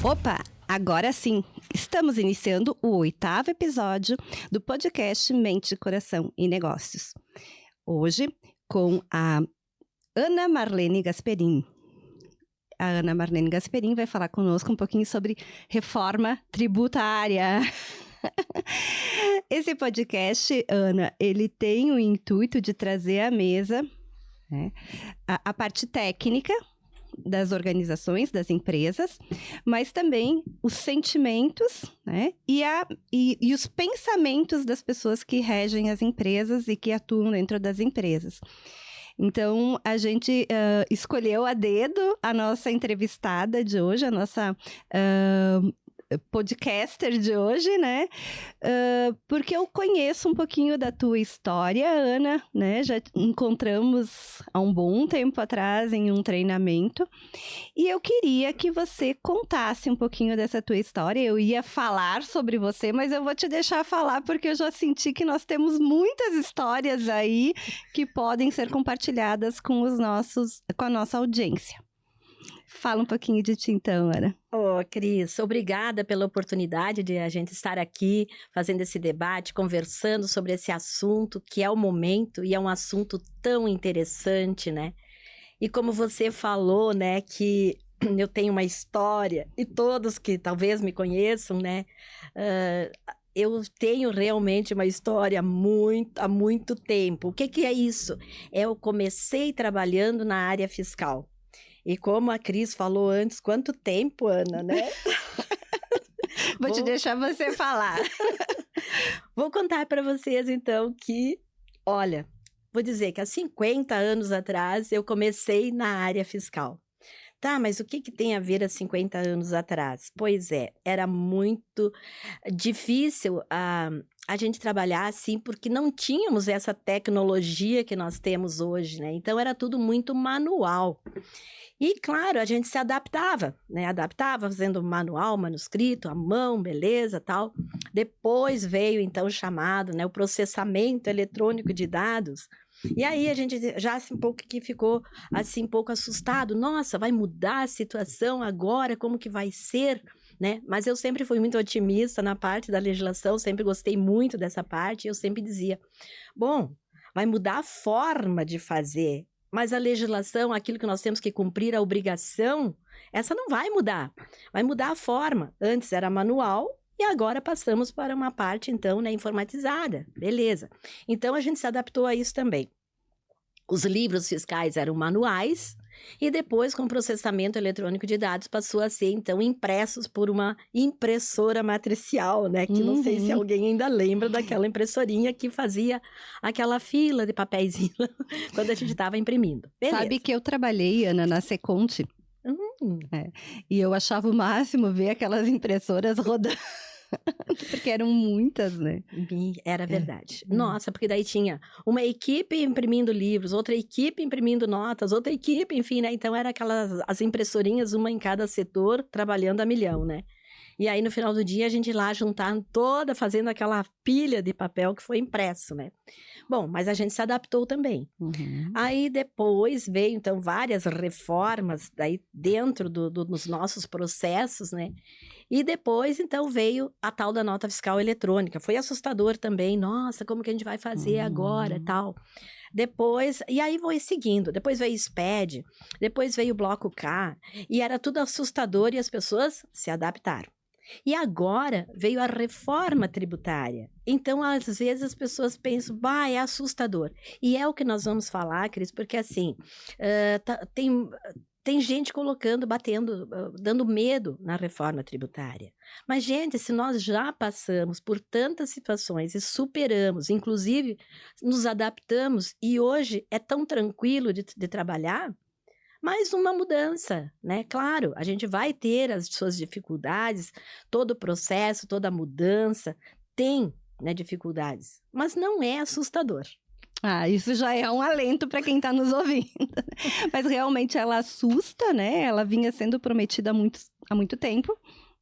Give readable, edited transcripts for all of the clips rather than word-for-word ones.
Opa, agora sim, estamos iniciando o 8º episódio do podcast Mente, Coração e Negócios. Hoje com a Ana Marlene Gasperin. A Ana Marlene Gasperin vai falar conosco um pouquinho sobre reforma tributária. Esse podcast, Ana, ele tem o intuito de trazer à mesa, né, a parte técnica das organizações, das empresas, mas também os sentimentos, né, e os pensamentos das pessoas que regem as empresas e que atuam dentro das empresas. Então, a gente escolheu a dedo a nossa entrevistada de hoje, a nossa podcaster de hoje, né? Porque eu conheço um pouquinho da tua história, Ana, né? Já encontramos há um bom tempo atrás em um treinamento. E eu queria que você contasse um pouquinho dessa tua história. Eu ia falar sobre você, mas eu vou te deixar falar porque eu já senti que nós temos muitas histórias aí que podem ser compartilhadas com a nossa audiência. Fala um pouquinho de ti então, Ana. Cris, obrigada pela oportunidade de a gente estar aqui fazendo esse debate, conversando sobre esse assunto que é o momento e é um assunto tão interessante, né? E como você falou, né, que eu tenho uma história, e todos que talvez me conheçam, né, eu tenho realmente uma história há muito tempo. O que é isso? Eu comecei trabalhando na área fiscal. E como a Cris falou antes, quanto tempo, Ana, né? Vou te deixar você falar. Vou contar para vocês, então, que, olha, vou dizer que há 50 anos atrás eu comecei na área fiscal. Tá, mas o que tem a ver há 50 anos atrás? Pois é, era muito difícil a gente trabalhar assim, porque não tínhamos essa tecnologia que nós temos hoje, né? Então, era tudo muito manual. E, claro, a gente se adaptava, né? Adaptava fazendo manual, manuscrito, à mão, beleza, tal. Depois veio, então, o chamado, né? O processamento eletrônico de dados. E aí a gente já assim, um pouco que ficou assim, um pouco assustado. Nossa, vai mudar a situação agora? Como que vai ser? Né? Mas eu sempre fui muito otimista na parte da legislação, sempre gostei muito dessa parte. Eu sempre dizia, bom, vai mudar a forma de fazer, mas a legislação, aquilo que nós temos que cumprir, a obrigação, essa não vai mudar. Vai mudar a forma. Antes era manual e agora passamos para uma parte, então, né, informatizada. Beleza. Então, a gente se adaptou a isso também. Os livros fiscais eram manuais e depois, com o processamento eletrônico de dados, passou a ser, então, impressos por uma impressora matricial, né? Que não sei se alguém ainda lembra daquela impressorinha que fazia aquela fila de papeizinho quando a gente estava imprimindo. Beleza. Sabe que eu trabalhei, Ana, na Seconte. E eu achava o máximo ver aquelas impressoras rodando. Porque eram muitas, né? Era verdade. Nossa, porque daí tinha uma equipe imprimindo livros, outra equipe imprimindo notas, outra equipe, enfim, né? Então, era as impressorinhas, uma em cada setor, trabalhando a milhão, né? E aí, no final do dia, a gente lá juntando toda, fazendo aquela pilha de papel que foi impresso, né? Bom, mas a gente se adaptou também. Aí, depois veio, então, várias reformas daí dentro dos nossos processos, né? E depois, então, veio a tal da nota fiscal eletrônica. Foi assustador também. Nossa, como que a gente vai fazer agora e tal? Depois, e aí foi seguindo. Depois veio SPED, depois veio o Bloco K. E era tudo assustador e as pessoas se adaptaram. E agora veio a reforma tributária. Então, às vezes, as pessoas pensam, é assustador. E é o que nós vamos falar, Cris, porque assim, tem gente colocando, batendo, dando medo na reforma tributária. Mas, gente, se nós já passamos por tantas situações e superamos, inclusive nos adaptamos, e hoje é tão tranquilo de trabalhar, mais uma mudança, né? Claro, a gente vai ter as suas dificuldades, todo o processo, toda a mudança tem, né, dificuldades, mas não é assustador. Isso já é um alento para quem está nos ouvindo. Mas realmente ela assusta, né? Ela vinha sendo prometida há muito tempo.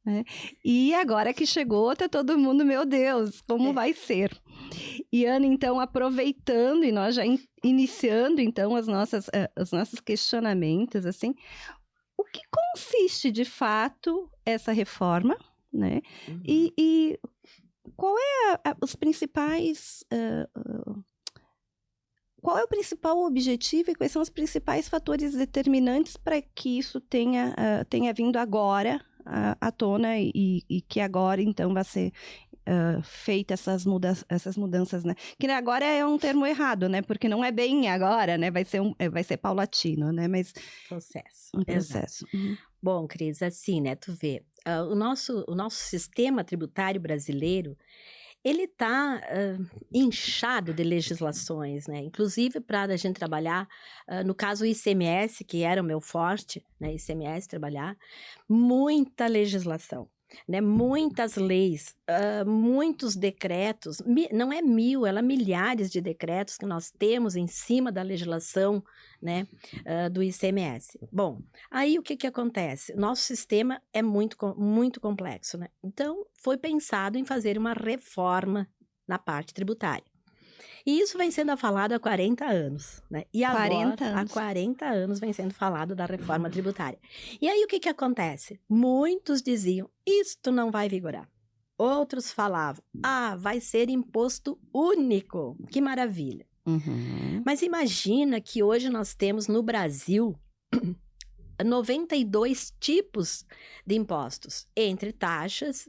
né? E agora que chegou, tá todo mundo, meu Deus, como vai ser? E Ana, então, aproveitando e nós já iniciando, então, os nossos questionamentos, assim, o que consiste de fato essa reforma, né? E qual é os principais... qual é o principal objetivo e quais são os principais fatores determinantes para que isso tenha vindo agora à tona e que agora, então, vai ser feita essas mudanças, né? Que agora é um termo errado, né? Porque não é bem agora, né? Vai ser paulatino, né? Mas Processo. um processo. Bom, Cris, assim, né? Tu vê, o nosso sistema tributário brasileiro, ele está inchado de legislações, né? Inclusive para a gente trabalhar, no caso o ICMS, que era o meu forte, né? ICMS, trabalhar, muita legislação, né? Muitas leis, muitos decretos, não é 1000, ela milhares de decretos que nós temos em cima da legislação, né? Do ICMS. Bom, aí o que acontece? Nosso sistema é muito complexo, né? Então, foi pensado em fazer uma reforma na parte tributária. E isso vem sendo falado há 40 anos, né? E agora, 40 anos. há 40 anos vem sendo falado da reforma tributária. E aí o que acontece? Muitos diziam, isto não vai vigorar. Outros falavam, vai ser imposto único. Que maravilha. Mas imagina que hoje nós temos no Brasil 92 tipos de impostos, entre taxas,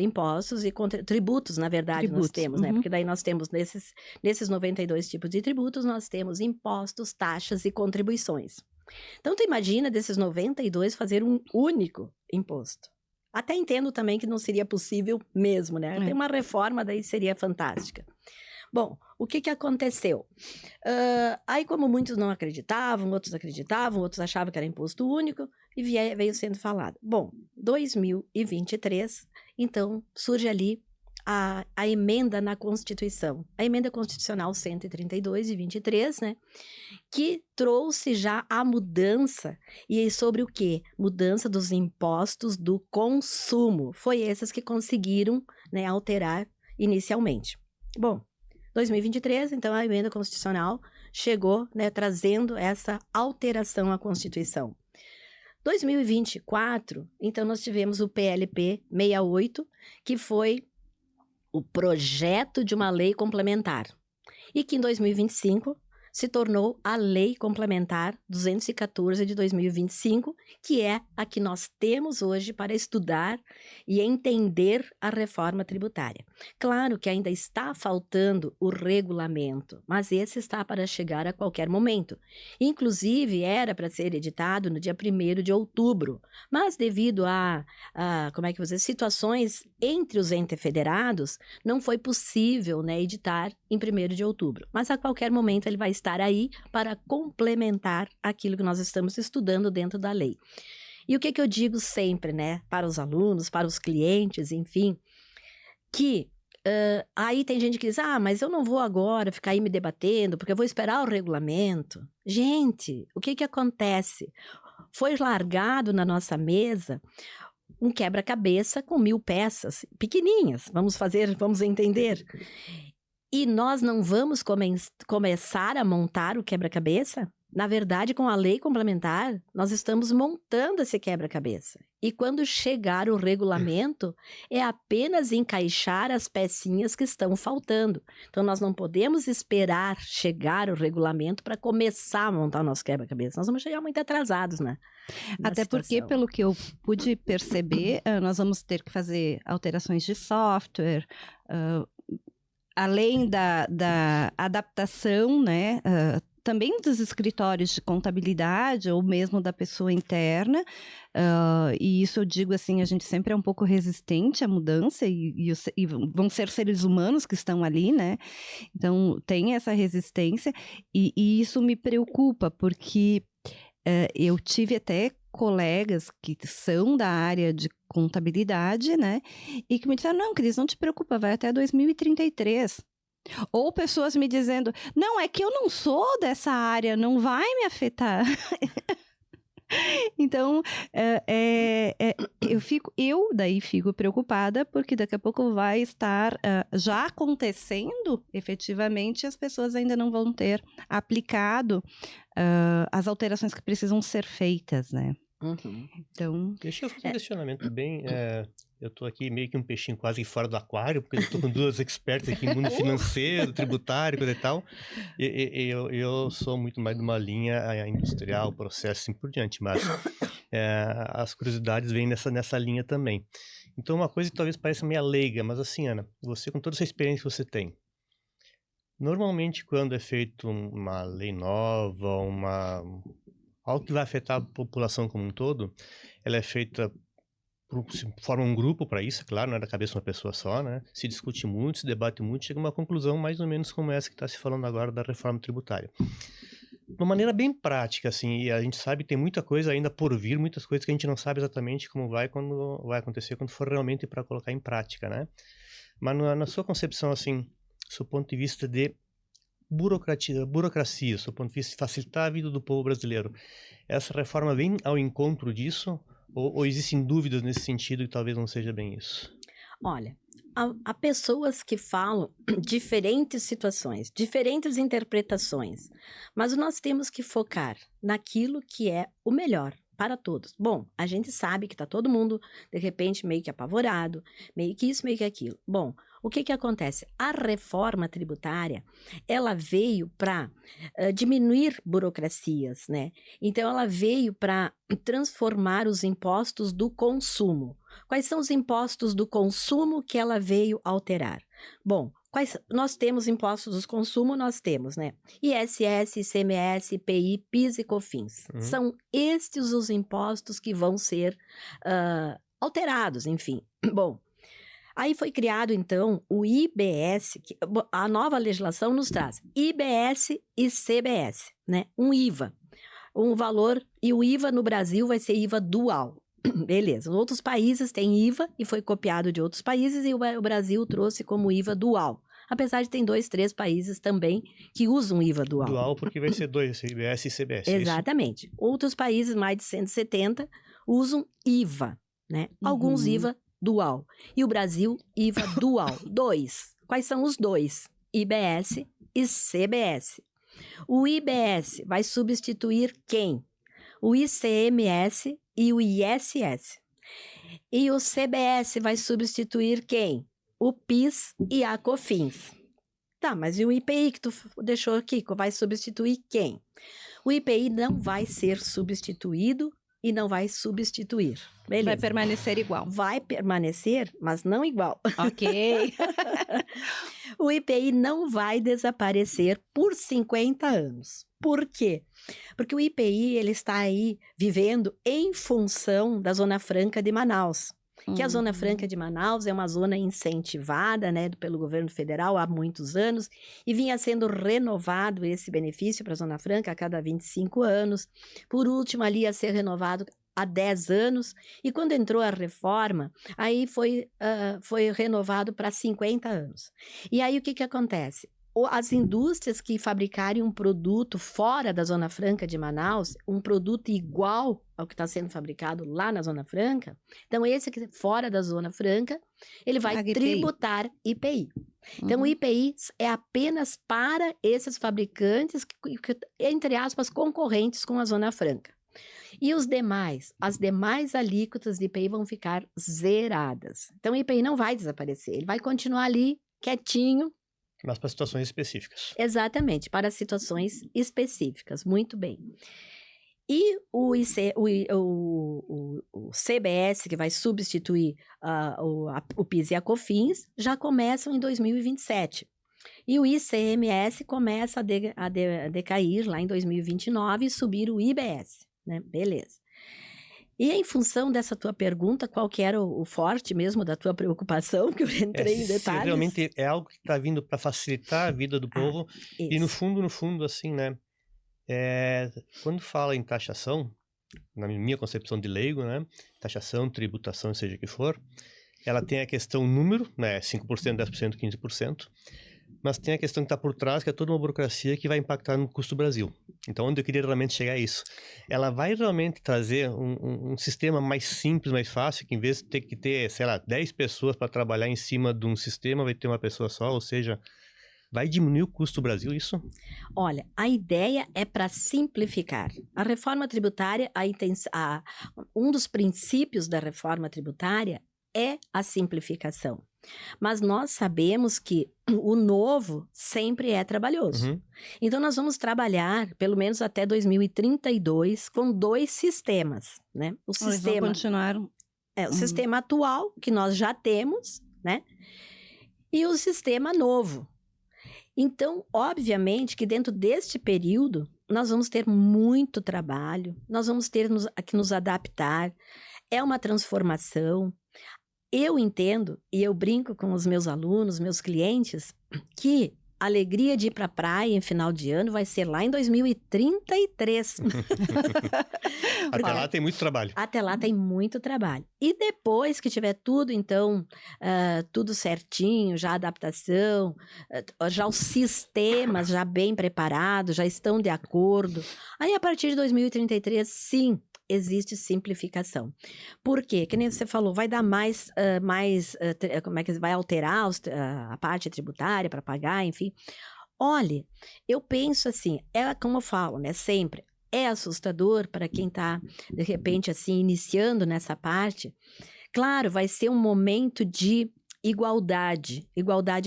impostos e tributos, na verdade, nós temos, né? Porque daí nós temos, nesses 92 tipos de tributos, nós temos impostos, taxas e contribuições. Então, tu imagina desses 92 fazer um único imposto. Até entendo também que não seria possível mesmo, né? Tem uma reforma, daí seria fantástica. Bom, o que aconteceu? Aí, como muitos não acreditavam, outros achavam que era imposto único, e veio sendo falado. Bom, 2023, então, surge ali a emenda na Constituição, a emenda constitucional 132 de 23, né? Que trouxe já a mudança, e sobre o quê? Mudança dos impostos do consumo. Foi essas que conseguiram, né, alterar inicialmente. Bom, 2023, então, a emenda constitucional chegou, né, trazendo essa alteração à Constituição. 2024, então, nós tivemos o PLP 68, que foi o projeto de uma lei complementar. E que em 2025 se tornou a Lei Complementar 214 de 2025, que é a que nós temos hoje para estudar e entender a reforma tributária. Claro que ainda está faltando o regulamento, mas esse está para chegar a qualquer momento. Inclusive, era para ser editado no dia 1º de outubro, mas devido a situações entre os entes federados, não foi possível, né, editar em 1º de outubro. Mas a qualquer momento ele vai estar aí para complementar aquilo que nós estamos estudando dentro da lei. E o que eu digo sempre, né, para os alunos, para os clientes, enfim, que aí tem gente que diz, mas eu não vou agora ficar aí me debatendo, porque eu vou esperar o regulamento. Gente, o que acontece? Foi largado na nossa mesa um quebra-cabeça com 1000 peças, pequenininhas, vamos entender. E nós não vamos começar a montar o quebra-cabeça? Na verdade, com a lei complementar, nós estamos montando esse quebra-cabeça. E quando chegar o regulamento, é apenas encaixar as pecinhas que estão faltando. Então, nós não podemos esperar chegar o regulamento para começar a montar o nosso quebra-cabeça. Nós vamos chegar muito atrasados, né? Até porque, pelo que eu pude perceber, nós vamos ter que fazer alterações de software, além da adaptação, né, também dos escritórios de contabilidade ou mesmo da pessoa interna, e isso eu digo assim, a gente sempre é um pouco resistente à mudança e vão ser seres humanos que estão ali, né, então tem essa resistência e isso me preocupa porque eu tive até colegas que são da área de contabilidade, né, e que me disseram, não, Cris, não te preocupa, vai até 2033. Ou pessoas me dizendo, não, é que eu não sou dessa área, não vai me afetar. Então, eu daí fico preocupada, porque daqui a pouco vai estar já acontecendo, efetivamente, as pessoas ainda não vão ter aplicado as alterações que precisam ser feitas, né? Então, Deixa eu fazer um questionamento bem... eu tô aqui meio que um peixinho quase fora do aquário, porque eu tô com duas expertas aqui em mundo financeiro, tributário, coisa e tal. Eu sou muito mais de uma linha industrial, processo, assim por diante, mas as curiosidades vêm nessa linha também. Então, uma coisa que talvez pareça meio leiga, mas assim, Ana, você com toda essa experiência que você tem, normalmente quando é feito uma lei nova, algo que vai afetar a população como um todo, ela é feita, se forma um grupo para isso, claro, não é da cabeça de uma pessoa só, né? Se discute muito, se debate muito, chega a uma conclusão mais ou menos como essa que está se falando agora da reforma tributária. De uma maneira bem prática, assim, e a gente sabe que tem muita coisa ainda por vir, muitas coisas que a gente não sabe exatamente como quando vai acontecer, quando for realmente para colocar em prática, né? Mas na sua concepção, assim, do seu ponto de vista de burocracia, do seu ponto de vista de facilitar a vida do povo brasileiro, essa reforma vem ao encontro disso? Ou existem dúvidas nesse sentido que talvez não seja bem isso? Olha, há pessoas que falam diferentes situações, diferentes interpretações, mas nós temos que focar naquilo que é o melhor para todos. Bom, a gente sabe que está todo mundo, de repente, meio que apavorado, meio que isso, meio que aquilo. Bom, o que acontece? A reforma tributária, ela veio para diminuir burocracias, né? Então, ela veio para transformar os impostos do consumo. Quais são os impostos do consumo que ela veio alterar? Bom, nós temos impostos do consumo, nós temos, né? ISS, ICMS, IPI, PIS e COFINS. São estes os impostos que vão ser alterados, enfim. Bom, aí foi criado, então, o IBS, a nova legislação nos traz IBS e CBS, né? Um IVA, um valor, e o IVA no Brasil vai ser IVA dual. Beleza, outros países têm IVA e foi copiado de outros países e o Brasil trouxe como IVA dual. Apesar de ter 2, 3 países também que usam IVA dual. Dual porque vai ser 2, IBS e CBS. Exatamente. Outros países, mais de 170, usam IVA, né? Alguns IVA dual. E o Brasil, IVA dual. 2. Quais são os 2? IBS e CBS. O IBS vai substituir quem? O ICMS e o ISS. E o CBS vai substituir quem? O PIS e a COFINS. Tá, mas e o IPI que tu deixou aqui, vai substituir quem? O IPI não vai ser substituído e não vai substituir. Beleza. Vai permanecer igual. Vai permanecer, mas não igual. Ok. O IPI não vai desaparecer por 50 anos. Por quê? Porque o IPI ele está aí vivendo em função da Zona Franca de Manaus. Que a Zona Franca de Manaus é uma zona incentivada, né, pelo governo federal há muitos anos e vinha sendo renovado esse benefício para a Zona Franca a cada 25 anos. Por último, ali ia ser renovado há 10 anos e quando entrou a reforma, aí foi renovado para 50 anos. E aí o que acontece? As indústrias que fabricarem um produto fora da Zona Franca de Manaus, um produto igual ao que está sendo fabricado lá na Zona Franca, então esse aqui fora da Zona Franca, ele vai tributar IPI. Então o IPI é apenas para esses fabricantes, que, entre aspas, concorrentes com a Zona Franca. E as demais alíquotas de IPI vão ficar zeradas. Então o IPI não vai desaparecer, ele vai continuar ali quietinho, mas para situações específicas. Exatamente, para situações específicas. Muito bem. E o CBS, que vai substituir o PIS e a COFINS, já começam em 2027. E o ICMS começa a decair lá em 2029 e subir o IBS, né? Beleza. E em função dessa tua pergunta, qual que era o forte mesmo da tua preocupação, que eu entrei em detalhes? Realmente é algo que está vindo para facilitar a vida do povo. E no fundo, assim, né? Quando fala em taxação, na minha concepção de leigo, né? Taxação, tributação, seja o que for, ela tem a questão número, né? 5%, 10%, 15%. Mas tem a questão que está por trás, que é toda uma burocracia que vai impactar no custo do Brasil. Então, onde eu queria realmente chegar é isso. Ela vai realmente trazer um sistema mais simples, mais fácil, que em vez de ter que ter, sei lá, 10 pessoas para trabalhar em cima de um sistema, vai ter uma pessoa só, ou seja, Vai diminuir o custo do Brasil, isso? Olha, a ideia é para simplificar. A reforma tributária, um dos princípios da reforma tributária é a simplificação. Mas nós sabemos que o novo sempre é trabalhoso. Uhum. Então, nós vamos trabalhar, pelo menos até 2032, com 2 sistemas, né? O Eles vão continuar... o sistema atual, que nós já temos, né? E o sistema novo. Então, obviamente que dentro deste período, nós vamos ter muito trabalho, nós vamos ter que nos adaptar, é uma transformação. Eu entendo, e eu brinco com os meus alunos, meus clientes, que a alegria de ir para a praia em final de ano vai ser lá em 2033. Até lá tem muito trabalho. Até lá tem muito trabalho. E depois que tiver tudo, então, tudo certinho, já a adaptação, já os sistemas já bem preparados, já estão de acordo. Aí, a partir de 2033, sim, existe simplificação. Por quê? Que nem você falou, vai dar como é que vai alterar a parte tributária para pagar, enfim. Olha, eu penso assim, como eu falo, né, sempre, é assustador para quem está, de repente, assim, iniciando nessa parte. Claro, vai ser um momento de igualdade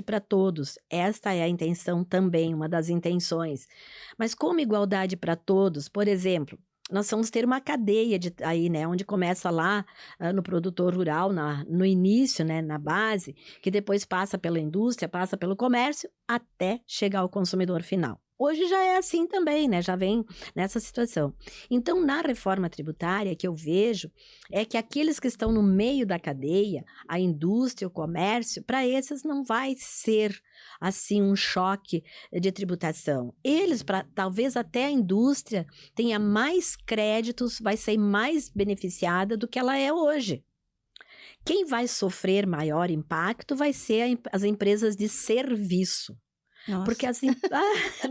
para todos. Esta é a intenção também, uma das intenções. Mas como igualdade para todos, por exemplo, nós vamos ter uma cadeia aí, né, onde começa lá no produtor rural, no início, né, na base, que depois passa pela indústria, passa pelo comércio, até chegar ao consumidor final. Hoje já é assim também, né, já vem nessa situação. Então, na reforma tributária, que eu vejo é que aqueles que estão no meio da cadeia, a indústria, o comércio, para esses não vai ser assim um choque de tributação. Eles, talvez até a indústria tenha mais créditos, vai ser mais beneficiada do que ela é hoje. Quem vai sofrer maior impacto vai ser as empresas de serviço. Nossa. Porque assim,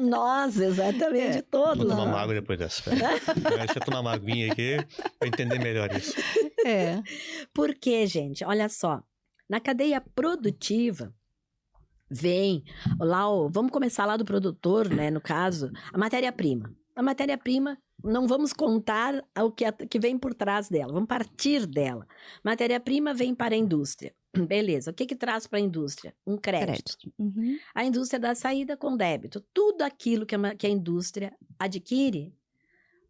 nós, exatamente, todos. Vou tomar uma água depois dessa. Deixa eu tomar uma aguinha aqui para entender melhor isso. Porque, gente, olha só, na cadeia produtiva, vem lá, vamos começar lá do produtor, né, no caso, a matéria-prima. A matéria-prima, não vamos contar o que vem por trás dela, vamos partir dela. Matéria-prima vem para a indústria. Beleza, o que traz para a indústria? Um crédito. Uhum. A indústria dá saída com débito. Tudo aquilo que a indústria adquire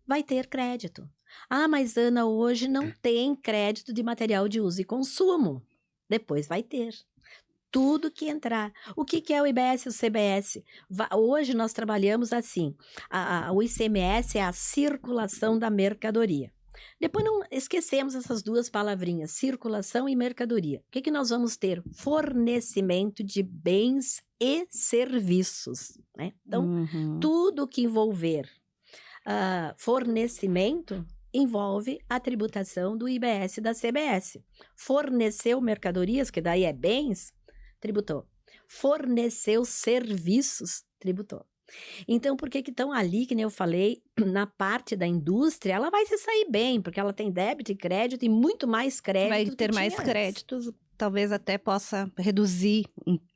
vai ter crédito. Ah, mas Ana, hoje não tem crédito de material de uso e consumo. Depois vai ter. Tudo que entrar. O que é o IBS e o CBS? Hoje nós trabalhamos assim. O ICMS é a circulação da mercadoria. Depois não esquecemos essas 2 palavrinhas, circulação e mercadoria. O que nós vamos ter? Fornecimento de bens e serviços, né? Então, tudo que envolver fornecimento envolve a tributação do IBS e da CBS. Forneceu mercadorias, que daí é bens, tributou. Forneceu serviços, tributou. Então, por que estão ali, que nem eu falei, na parte da indústria, ela vai se sair bem, porque ela tem débito e crédito e muito mais crédito. Vai ter mais créditos, talvez até possa reduzir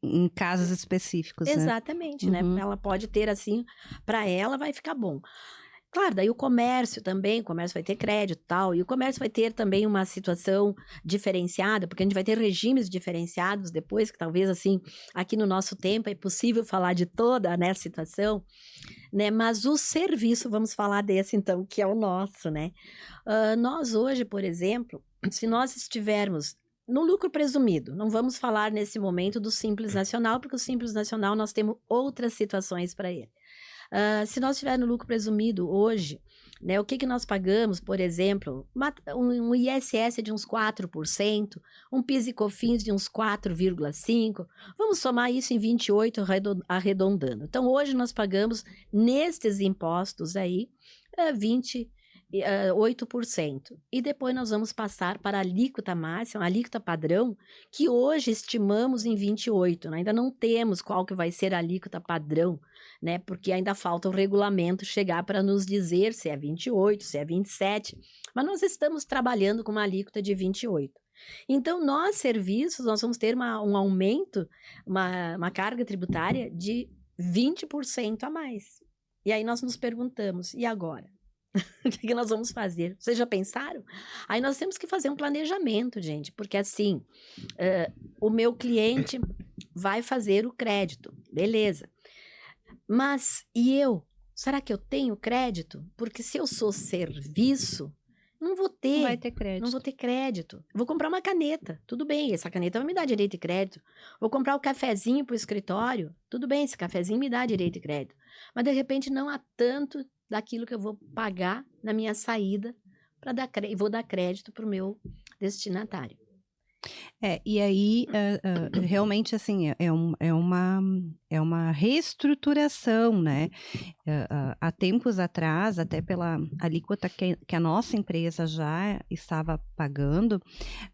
em casos específicos. Exatamente, né? Ela pode ter assim, para ela vai ficar bom. Claro, daí o comércio também, o comércio vai ter crédito e tal, e o comércio vai ter também uma situação diferenciada, porque a gente vai ter regimes diferenciados depois, que talvez assim, aqui no nosso tempo é possível falar de toda, né, situação, né, mas o serviço, vamos falar desse então, que é o nosso, né. Nós hoje, por exemplo, se nós estivermos no lucro presumido, não vamos falar nesse momento do Simples Nacional, porque o Simples Nacional nós temos outras situações para ele. Se nós tivermos no lucro presumido hoje, né, o que nós pagamos, por exemplo, um ISS de uns 4%, um PIS e COFINS de uns 4,5%, vamos somar isso em 28 arredondando. Então, hoje nós pagamos nestes impostos aí 8%. E depois nós vamos passar para a alíquota máxima, a alíquota padrão, que hoje estimamos em 28%. Né? Ainda não temos qual que vai ser a alíquota padrão, né? Porque ainda falta o regulamento chegar para nos dizer se é 28%, se é 27%. Mas nós estamos trabalhando com uma alíquota de 28%. Então, nós, serviços, nós vamos ter um aumento, uma carga tributária de 20% a mais. E aí nós nos perguntamos, e agora? O que nós vamos fazer? Vocês já pensaram? Aí nós temos que fazer um planejamento, gente, porque assim, o meu cliente vai fazer o crédito, beleza. Mas, e eu? Será que eu tenho crédito? Porque se eu sou serviço, não vou ter. Não vai ter crédito. Não vou ter crédito. Vou comprar uma caneta. Tudo bem, essa caneta vai me dar direito de crédito. Vou comprar o cafezinho para o escritório. Tudo bem, esse cafezinho me dá direito de crédito. Mas, de repente, não há tanto daquilo que eu vou pagar na minha saída para dar crédito. E vou dar crédito para o meu destinatário. E aí, realmente, assim, é uma reestruturação, né? Há tempos atrás, até pela alíquota que a nossa empresa já estava pagando,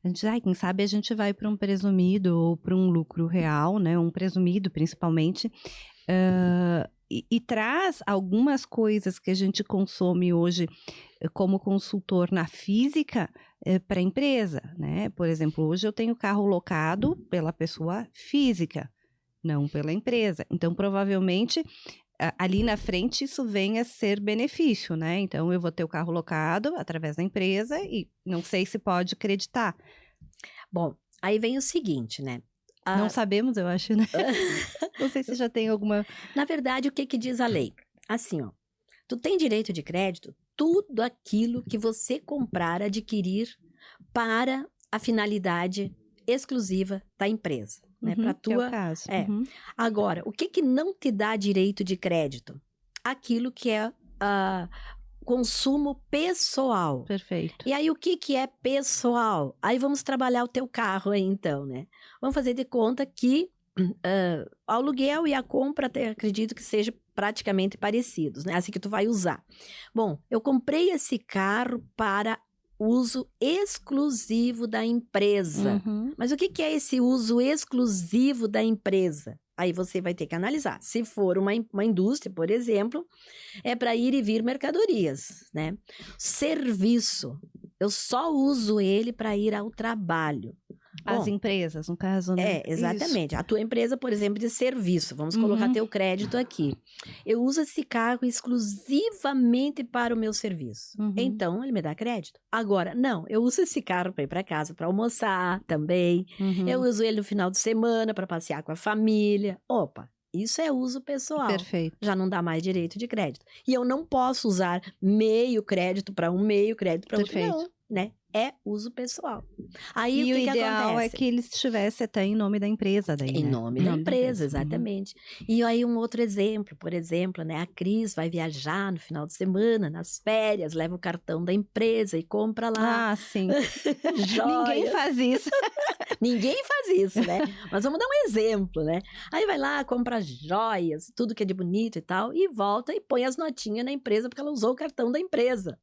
a gente, quem sabe a gente vai para um presumido ou para um lucro real, né? Um presumido, principalmente, e traz algumas coisas que a gente consome hoje como consultor na física para a empresa, né? Por exemplo, hoje eu tenho carro locado pela pessoa física, não pela empresa. Então, provavelmente, ali na frente isso venha a ser benefício, né? Então, eu vou ter o carro locado através da empresa e não sei se pode creditar. Bom, aí vem o seguinte, né? Não sabemos, eu acho, né? Não sei se já tem alguma... Na verdade, o que diz a lei? Assim, ó, tu tem direito de crédito tudo aquilo que você comprar, adquirir para a finalidade exclusiva da empresa, né? Para tua... é o caso. Uhum. Agora, o que não te dá direito de crédito? Aquilo que é consumo pessoal. Perfeito. E aí, o que é pessoal? Aí vamos trabalhar o teu carro aí, então, né? Vamos fazer de conta que o aluguel e a compra, até acredito que seja praticamente parecidos, né? Assim que tu vai usar. Bom, eu comprei esse carro para uso exclusivo da empresa. Uhum. Mas o que é esse uso exclusivo da empresa? Aí você vai ter que analisar. Se for uma indústria, por exemplo, é para ir e vir mercadorias, né? Serviço, eu só uso ele para ir ao trabalho. As empresas, no caso, né? Exatamente. Isso. A tua empresa, por exemplo, de serviço, vamos colocar teu crédito aqui. Eu uso esse carro exclusivamente para o meu serviço. Então, ele me dá crédito. Agora, não, eu uso esse carro para ir para casa, para almoçar também. Eu uso ele no final de semana para passear com a família. Opa, isso é uso pessoal. Perfeito. Já não dá mais direito de crédito. E eu não posso usar meio crédito para um, meio crédito para outro, não, né? É uso pessoal. Aí, e o que ideal acontece? é que ele estivesse até em nome da empresa daí, Em né? nome da empresa, exatamente. E aí um outro exemplo, por exemplo, né? A Cris vai viajar no final de semana, nas férias, leva o cartão da empresa e compra lá. Ah, sim. Joias. Ninguém faz isso. Ninguém faz isso, né? Mas vamos dar um exemplo, né? Aí vai lá, compra joias, tudo que é de bonito e tal, e volta e põe as notinhas na empresa porque ela usou o cartão da empresa.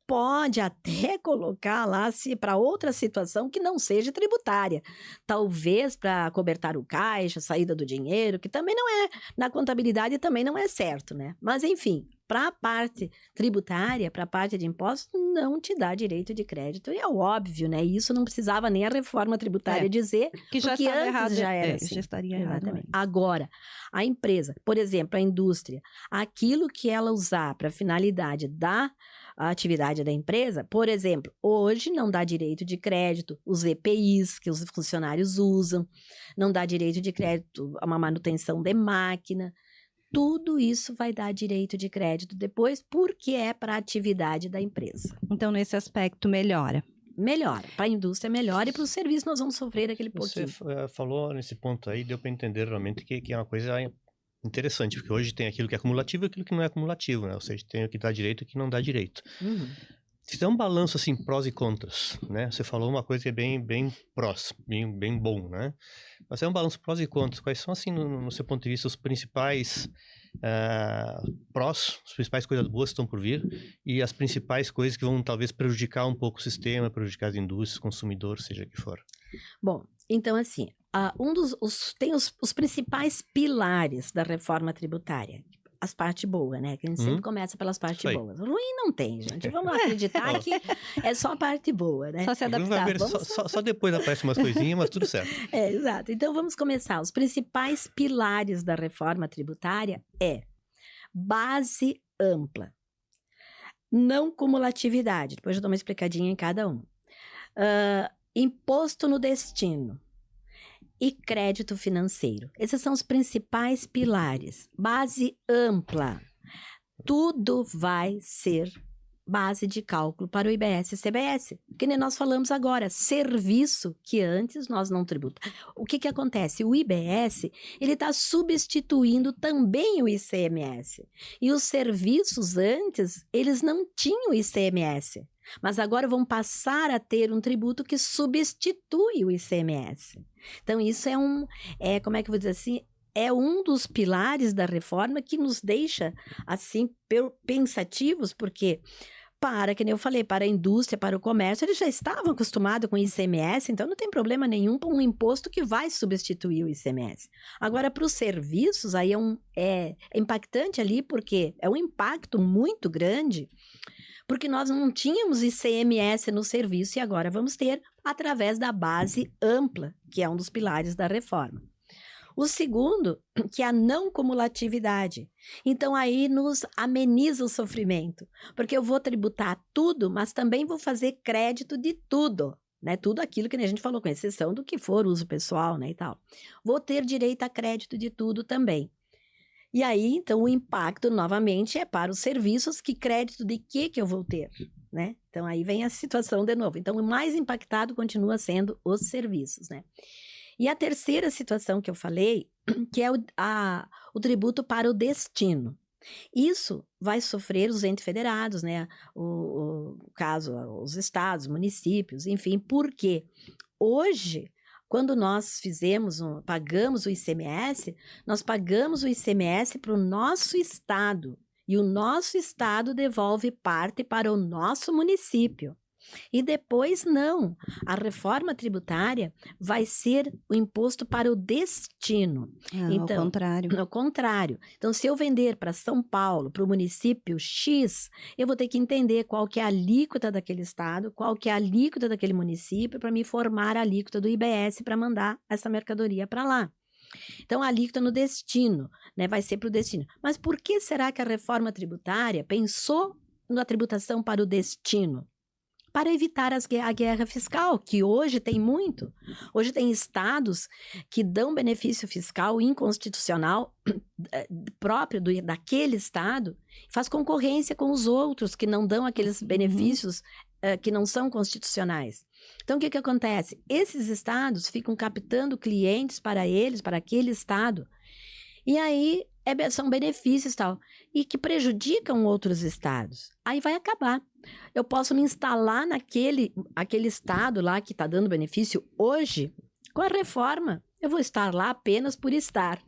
Pode até colocar lá para outra situação que não seja tributária. Talvez para cobertar o caixa, saída do dinheiro, que também não é, na contabilidade também não é certo, né? Mas enfim, para a parte tributária, para a parte de impostos, não te dá direito de crédito. E é óbvio, né? Isso não precisava nem a reforma tributária dizer, que já porque antes errado, já era assim. Já estaria errado mesmo. Agora, a empresa, por exemplo, a indústria, aquilo que ela usar para finalidade da atividade da empresa, por exemplo, hoje não dá direito de crédito os EPIs que os funcionários usam, não dá direito de crédito a uma manutenção de máquina. Tudo isso vai dar direito de crédito depois, porque é para a atividade da empresa. Então, nesse aspecto, melhora. Melhora. Para a indústria, melhora. E para o serviço, nós vamos sofrer aquele pouquinho. Você falou nesse ponto aí, deu para entender realmente que é uma coisa interessante, porque hoje tem aquilo que é acumulativo e aquilo que não é acumulativo, né? Ou seja, tem o que dá direito e o que não dá direito. Se der um balanço, assim, prós e contras, né? Você falou uma coisa que é bem prós, bem bom, né? Mas é um balanço prós e contras. Quais são, assim, no seu ponto de vista, os principais prós, as principais coisas boas que estão por vir e as principais coisas que vão, talvez, prejudicar um pouco o sistema, prejudicar as indústrias, consumidor, seja o que for? Bom, então, assim, tem os principais pilares da reforma tributária. as partes boas, né? Que a gente sempre começa pelas partes Isso aí. boas. Ruim não tem, gente. Vamos acreditar que é só a parte boa, né? Só se Vai adaptar. ver, só depois aparecem umas coisinhas, mas tudo certo. Exato. Então, vamos começar. Os principais pilares da reforma tributária é base ampla, não cumulatividade, depois eu dou uma explicadinha em cada um, imposto no destino e crédito financeiro. Esses são os principais pilares. Base ampla. Tudo vai ser base de cálculo para o IBS e CBS. Que nem nós falamos agora, serviço que antes nós não tributávamos. O que acontece? O IBS, ele está substituindo também o ICMS. E os serviços antes, eles não tinham ICMS. Mas agora vão passar a ter um tributo que substitui o ICMS. Então, isso como é que eu vou dizer assim? É um dos pilares da reforma que nos deixa, assim, pensativos, porque, que nem eu falei, para a indústria, para o comércio, eles já estavam acostumados com o ICMS, então não tem problema nenhum com um imposto que vai substituir o ICMS. Agora, para os serviços, aí é impactante ali, porque é um impacto muito grande, porque nós não tínhamos ICMS no serviço e agora vamos ter através da base ampla, que é um dos pilares da reforma. O segundo, que é a não cumulatividade. Então, aí nos ameniza o sofrimento, porque eu vou tributar tudo, mas também vou fazer crédito de tudo, né? Tudo aquilo que a gente falou, com exceção do que for uso pessoal, né, e tal. Vou ter direito a crédito de tudo também. E aí, então, o impacto, novamente, é para os serviços, que crédito de que eu vou ter, né? Então, aí vem a situação de novo. Então, o mais impactado continua sendo os serviços, né? E a terceira situação que eu falei, que é o tributo para o destino. Isso vai sofrer os entes federados, né? O caso, os estados, municípios, enfim, porque hoje, quando nós pagamos o ICMS, nós pagamos o ICMS para o nosso estado, e o nosso estado devolve parte para o nosso município. E depois não, a reforma tributária vai ser o imposto para o destino. Então, ao contrário. Ao contrário. Então, se eu vender para São Paulo, para o município X, eu vou ter que entender qual que é a alíquota daquele estado, qual que é a alíquota daquele município, para me formar a alíquota do IBS para mandar essa mercadoria para lá. Então, a alíquota no destino, né, vai ser para o destino. Mas por que será que a reforma tributária pensou na tributação para o destino? Para evitar a guerra fiscal, que hoje tem muito. Hoje tem estados que dão benefício fiscal inconstitucional próprio daquele estado, faz concorrência com os outros que não dão aqueles benefícios que não são constitucionais. Então, o que acontece? Esses estados ficam captando clientes para eles, para aquele estado, e aí são benefícios tal, e que prejudicam outros estados. Aí vai acabar. Eu posso me instalar naquele estado lá que está dando benefício hoje, com a reforma. Eu vou estar lá apenas por estar.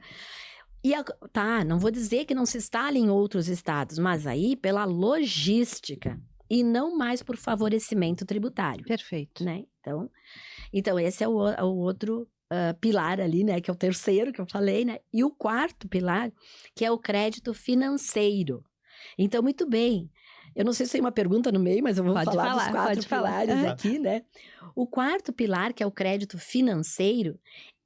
Não vou dizer que não se instale em outros estados, mas aí pela logística e não mais por favorecimento tributário. Perfeito. Né? Então esse é o outro pilar ali, né, que é o terceiro que eu falei, né, e o quarto pilar, que é o crédito financeiro. Então, muito bem, eu não sei se tem uma pergunta no meio, mas eu vou falar dos quatro pilares aqui, né. O quarto pilar, que é o crédito financeiro,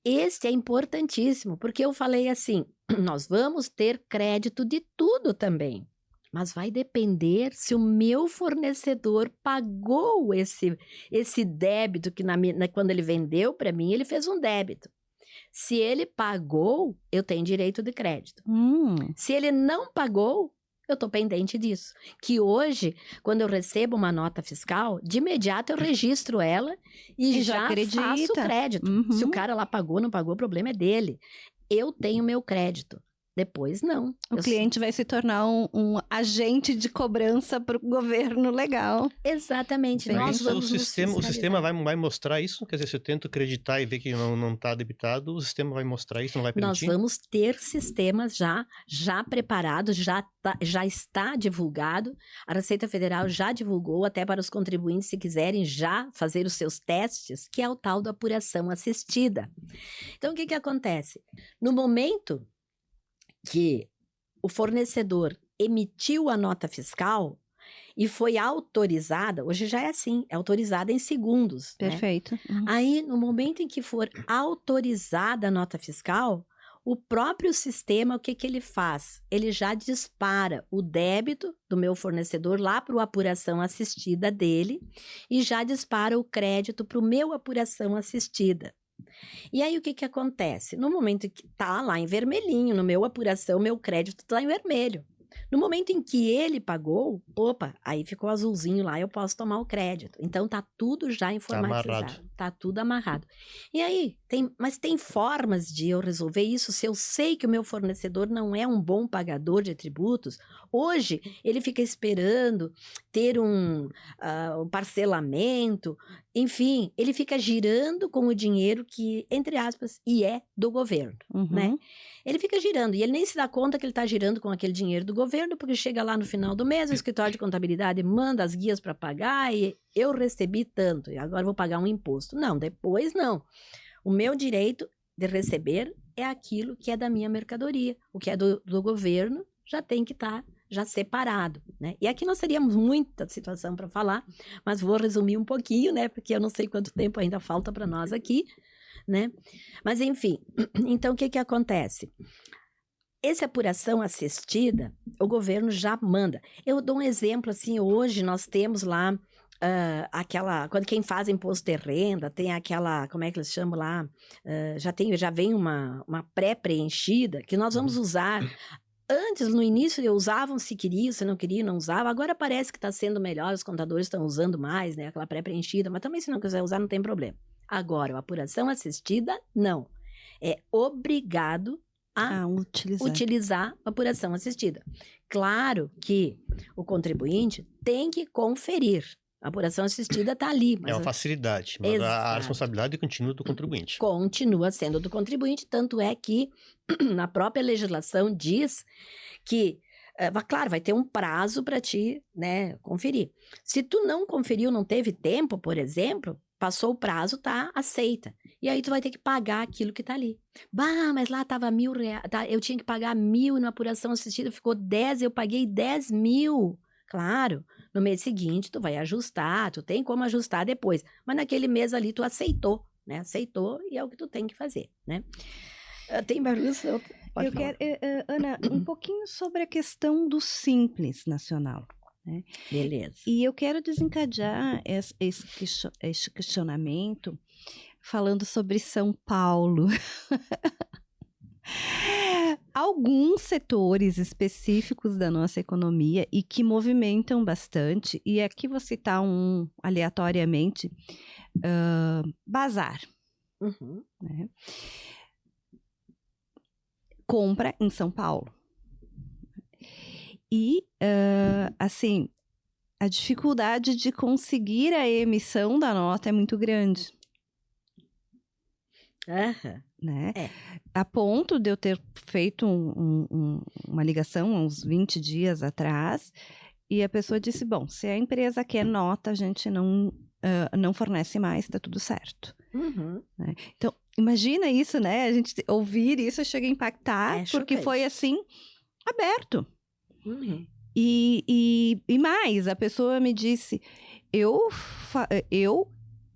esse é importantíssimo, porque eu falei assim, nós vamos ter crédito de tudo também. Mas vai depender se o meu fornecedor pagou esse débito que quando ele vendeu para mim, ele fez um débito. Se ele pagou, eu tenho direito de crédito. Se ele não pagou, eu estou pendente disso. Que hoje, quando eu recebo uma nota fiscal, de imediato eu registro ela e já faço crédito. Se o cara lá pagou, não pagou, o problema é dele. Eu tenho meu crédito. Depois, não. O cliente vai se tornar um agente de cobrança para o governo legal. Exatamente. O sistema vai mostrar isso? Quer dizer, se eu tento acreditar e ver que não está debitado, o sistema vai mostrar isso, não vai permitir? Nós vamos ter sistemas já preparados, já está divulgado. A Receita Federal já divulgou, até para os contribuintes, se quiserem já fazer os seus testes, que é o tal da apuração assistida. Então, o que acontece? No momento que o fornecedor emitiu a nota fiscal e foi autorizada, hoje já é assim, é autorizada em segundos, né? Perfeito. Aí, no momento em que for autorizada a nota fiscal, o próprio sistema, o que que ele faz? Ele já dispara o débito do meu fornecedor lá para o apuração assistida dele e já dispara o crédito para o meu apuração assistida. E aí, o que que acontece? No momento que tá lá em vermelhinho, no meu apuração, meu crédito tá em vermelho. No momento em que ele pagou, opa, aí ficou azulzinho lá, eu posso tomar o crédito. Então, tá tudo já informatizado. Tá tudo amarrado. E aí, mas tem formas de eu resolver isso se eu sei que o meu fornecedor não é um bom pagador de tributos? Hoje, ele fica esperando ter um parcelamento, enfim, ele fica girando com o dinheiro que, entre aspas, e é do governo, né? Ele fica girando e ele nem se dá conta que ele está girando com aquele dinheiro do governo, porque chega lá no final do mês, o escritório de contabilidade manda as guias para pagar e eu recebi tanto, e agora vou pagar um imposto. Não, depois não. O meu direito de receber é aquilo que é da minha mercadoria. O que é do governo já tem que estar já separado, né? E aqui nós teríamos muita situação para falar, mas vou resumir um pouquinho, né? Porque eu não sei quanto tempo ainda falta para nós aqui, né? Mas enfim, então o que que acontece? Essa apuração assistida, o governo já manda. Eu dou um exemplo assim, hoje nós temos lá quando quem faz imposto de renda, tem aquela, como é que eles chamam lá? Já vem uma pré-preenchida que nós vamos usar. Antes, no início, usavam se queria, se não queria, não usava. Agora parece que está sendo melhor, os contadores estão usando mais, né? Aquela pré-preenchida, mas também se não quiser usar, não tem problema. Agora, a apuração assistida, não. É obrigado a utilizar a apuração assistida. Claro que o contribuinte tem que conferir. A apuração assistida está ali. Mas é uma facilidade, mas a responsabilidade continua do contribuinte. Continua sendo do contribuinte, tanto é que na própria legislação diz que, claro, vai ter um prazo para ti, né, conferir. Se tu não conferiu, não teve tempo, por exemplo, passou o prazo, tá aceita. E aí tu vai ter que pagar aquilo que tá ali. Bah, mas lá tava R$1.000, eu tinha que pagar 1.000 e na apuração assistida ficou 10, eu paguei 10.000. Claro, no mês seguinte tu vai ajustar, tu tem como ajustar depois. Mas naquele mês ali tu aceitou, né? Aceitou e é o que tu tem que fazer, né? Tem barulho? Eu quero, Ana, um pouquinho sobre a questão do Simples Nacional. Né? Beleza. E eu quero desencadear esse questionamento falando sobre São Paulo. Alguns setores específicos da nossa economia e que movimentam bastante, e aqui vou citar um aleatoriamente, bazar. Né? Compra em São Paulo. E, assim, a dificuldade de conseguir a emissão da nota é muito grande. Né? A ponto de eu ter feito uma ligação há uns 20 dias atrás, e a pessoa disse, bom, se a empresa quer nota, a gente não fornece mais, tá tudo certo. Né? Então, imagina isso, né? A gente ouvir isso chega a impactar, porque foi assim, aberto. E mais, a pessoa me disse,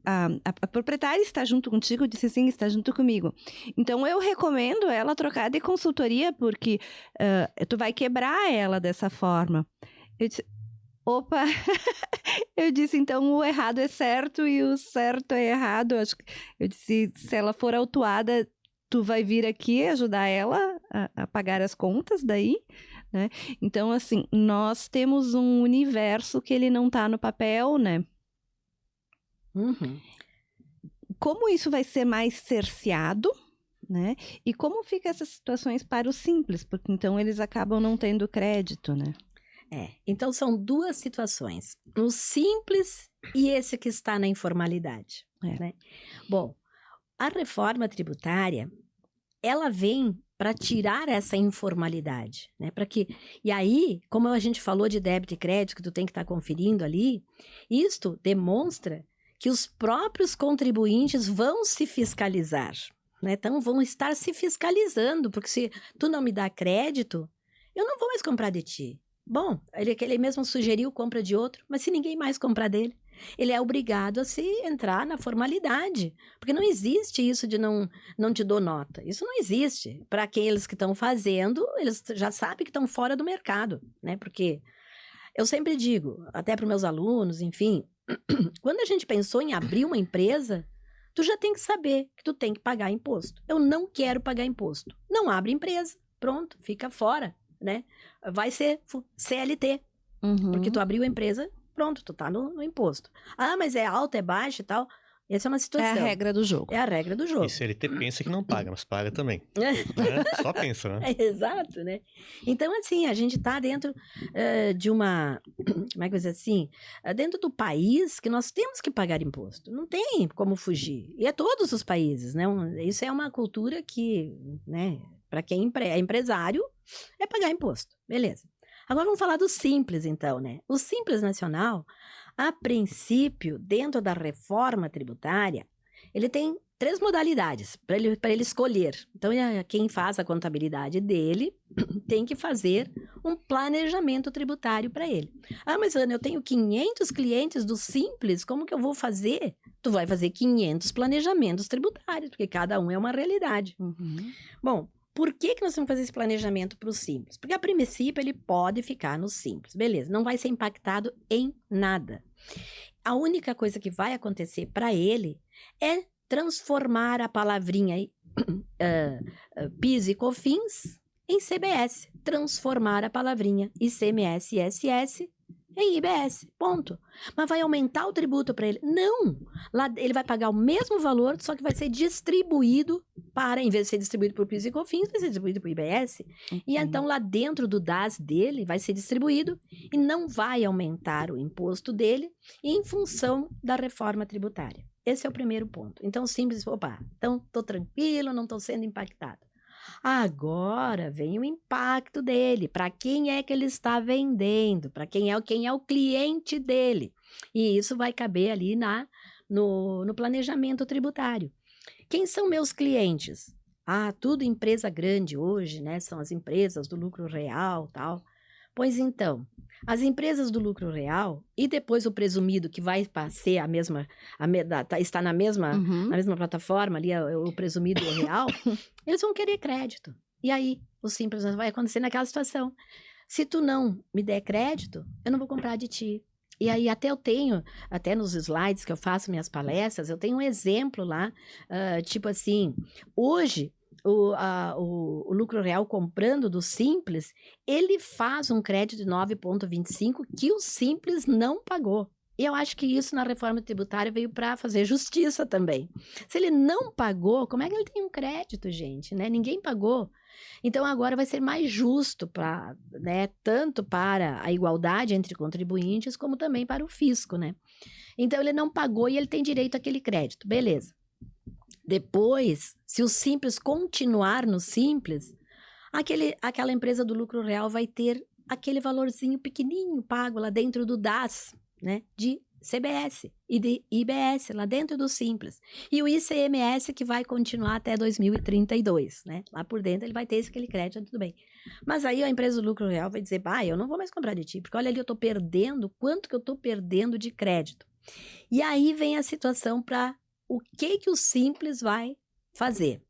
a proprietária está junto contigo? Eu disse, sim, está junto comigo. Então, eu recomendo ela trocar de consultoria, porque tu vai quebrar ela dessa forma. Eu disse, opa! Eu disse, então, o errado é certo e o certo é errado. Eu disse, se ela for autuada, tu vai vir aqui ajudar ela a pagar as contas daí, né? Então, assim, nós temos um universo que ele não está no papel, né? Como isso vai ser mais cerceado, né? E como ficam essas situações para os simples? Porque então eles acabam não tendo crédito, né? Então são duas situações. O simples e esse que está na informalidade. Né? Bom, a reforma tributária, ela vem para tirar essa informalidade, né? E aí, como a gente falou de débito e crédito, que tu tem que estar conferindo ali, isto demonstra que os próprios contribuintes vão se fiscalizar, né? Então, vão estar se fiscalizando, porque se tu não me dá crédito, eu não vou mais comprar de ti. Bom, ele mesmo sugeriu compra de outro, mas se ninguém mais comprar dele, ele é obrigado a se entrar na formalidade. Porque não existe isso de não te dou nota. Isso não existe. Para aqueles que estão fazendo, eles já sabem que estão fora do mercado, né? Porque eu sempre digo, até para os meus alunos, enfim, quando a gente pensou em abrir uma empresa, tu já tem que saber que tu tem que pagar imposto. Eu não quero pagar imposto. Não abre empresa. Pronto, fica fora, né? Vai ser CLT. Porque tu abriu a empresa, pronto, tu tá no imposto. Ah, mas é alto, é baixo e tal. Essa é uma situação. É a regra do jogo. É a regra do jogo. E CLT pensa que não paga, mas paga também. Né? Só pensa, né? Exato, né? Então, assim, a gente tá dentro de uma... Como é que eu vou dizer assim? Dentro do país que nós temos que pagar imposto. Não tem como fugir. E é todos os países, né? Isso é uma cultura que, né? Para quem é empresário, é pagar imposto. Beleza. Agora vamos falar do Simples, então, né? O Simples Nacional, a princípio, dentro da reforma tributária, ele tem 3 modalidades para ele escolher. Então, quem faz a contabilidade dele tem que fazer um planejamento tributário para ele. Ah, mas Ana, eu tenho 500 clientes do Simples, como que eu vou fazer? Tu vai fazer 500 planejamentos tributários, porque cada um é uma realidade. Bom, por que nós temos que fazer esse planejamento para o Simples? Porque, a princípio, ele pode ficar no Simples. Beleza, não vai ser impactado em nada. A única coisa que vai acontecer para ele é transformar a palavrinha PIS e COFINS em CBS. Transformar a palavrinha ICMS e ISS em IBS, ponto. Mas vai aumentar o tributo para ele? Não! Lá ele vai pagar o mesmo valor, só que vai ser distribuído para, em vez de ser distribuído por PIS e COFINS, vai ser distribuído por IBS. E então, lá dentro do DAS dele, vai ser distribuído e não vai aumentar o imposto dele em função da reforma tributária. Esse é o primeiro ponto. Então, simples, opa, então estou tranquilo, não estou sendo impactado. Agora vem o impacto dele, para quem é que ele está vendendo, para quem é o cliente dele. E isso vai caber ali no planejamento tributário. Quem são meus clientes? Ah, tudo empresa grande hoje, né? São as empresas do lucro real, tal. Pois então, as empresas do lucro real e depois o presumido que vai ser está na mesma plataforma ali, o presumido real, eles vão querer crédito. E aí, o Simples vai acontecer naquela situação. Se tu não me der crédito, eu não vou comprar de ti. E aí, até nos slides que eu faço minhas palestras, eu tenho um exemplo lá, tipo assim, hoje, o lucro real comprando do Simples, ele faz um crédito de 9,25 que o Simples não pagou. E eu acho que isso na reforma tributária veio para fazer justiça também. Se ele não pagou, como é que ele tem um crédito, gente? Né? Ninguém pagou. Então, agora vai ser mais justo, né, tanto para a igualdade entre contribuintes, como também para o fisco, né? Então, ele não pagou e ele tem direito àquele crédito. Beleza. Depois, se o Simples continuar no Simples, aquela empresa do lucro real vai ter aquele valorzinho pequenininho pago lá dentro do DAS, né, de CBS e de IBS, lá dentro do Simples. E o ICMS que vai continuar até 2032, né? Lá por dentro ele vai ter aquele crédito, tudo bem. Mas aí a empresa do lucro real vai dizer, eu não vou mais comprar de ti, porque olha ali, eu estou perdendo, quanto que eu estou perdendo de crédito. E aí vem a situação para o que o Simples vai fazer.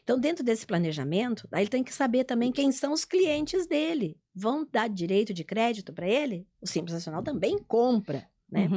Então, dentro desse planejamento, aí ele tem que saber também quem são os clientes dele. Vão dar direito de crédito para ele? O Simples Nacional também compra, né?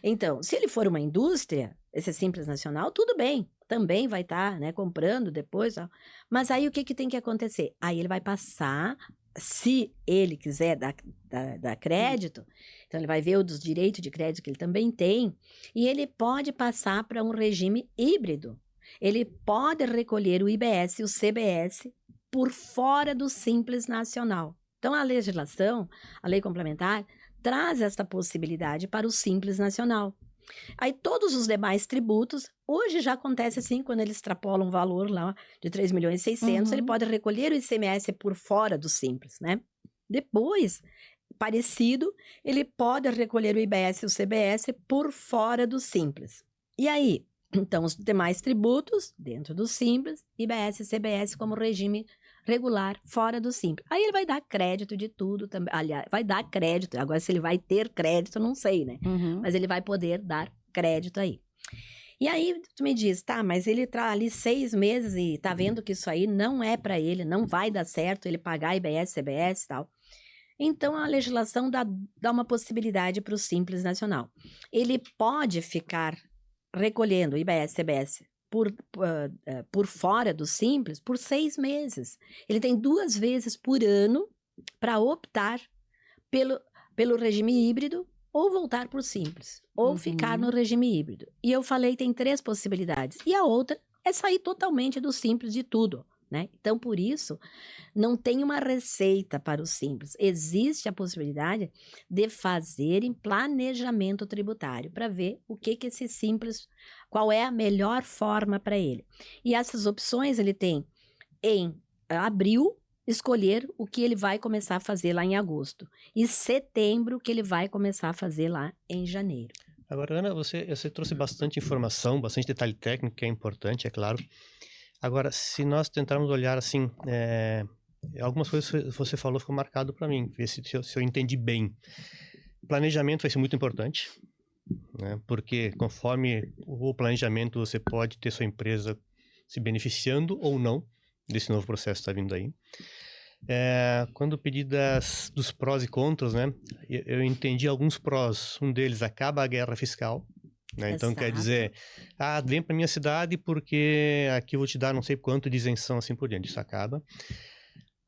Então, se ele for uma indústria, esse Simples Nacional, tudo bem. Também vai estar, né, comprando depois. Ó. Mas aí o que tem que acontecer? Aí ele vai passar, se ele quiser dar crédito, então ele vai ver os direitos de crédito que ele também tem, e ele pode passar para um regime híbrido. Ele pode recolher o IBS e o CBS por fora do Simples Nacional. Então, a legislação, a lei complementar, traz essa possibilidade para o Simples Nacional. Aí, todos os demais tributos, hoje já acontece assim, quando ele extrapola um valor lá de 3.600.000, ele pode recolher o ICMS por fora do Simples, né? Depois, parecido, ele pode recolher o IBS e o CBS por fora do Simples. E aí, então, os demais tributos, dentro do Simples, IBS e CBS como regime regular fora do Simples. Aí ele vai dar crédito de tudo também. Aliás, vai dar crédito. Agora, se ele vai ter crédito, não sei, né? Mas ele vai poder dar crédito aí. E aí, tu me diz, tá, mas ele tá ali 6 meses e tá vendo que isso aí não é para ele, não vai dar certo ele pagar IBS, CBS e tal. Então, a legislação dá uma possibilidade para o Simples Nacional. Ele pode ficar recolhendo IBS, CBS por fora do Simples por 6 meses. Ele tem 2 vezes por ano para optar pelo regime híbrido ou voltar por Simples, ou ficar no regime híbrido. E eu falei, tem 3 possibilidades. E a outra é sair totalmente do Simples de tudo, né? Então, por isso, não tem uma receita para o Simples. Existe a possibilidade de fazerem planejamento tributário para ver o que esse Simples, qual é a melhor forma para ele. E essas opções ele tem em abril, escolher o que ele vai começar a fazer lá em agosto. E setembro, que ele vai começar a fazer lá em janeiro. Agora, Ana, você trouxe bastante informação, bastante detalhe técnico, que é importante, é claro. Agora, se nós tentarmos olhar assim, algumas coisas que você falou ficou marcado para mim, ver se eu entendi bem. Planejamento vai ser muito importante, né? Porque conforme o planejamento, você pode ter sua empresa se beneficiando ou não desse novo processo que está vindo aí. Quando eu pedi dos prós e contras, né, eu entendi alguns prós. Um deles, acaba a guerra fiscal, né? Então quer dizer, vem para minha cidade porque aqui eu vou te dar não sei quanto de isenção, assim por diante. Isso acaba.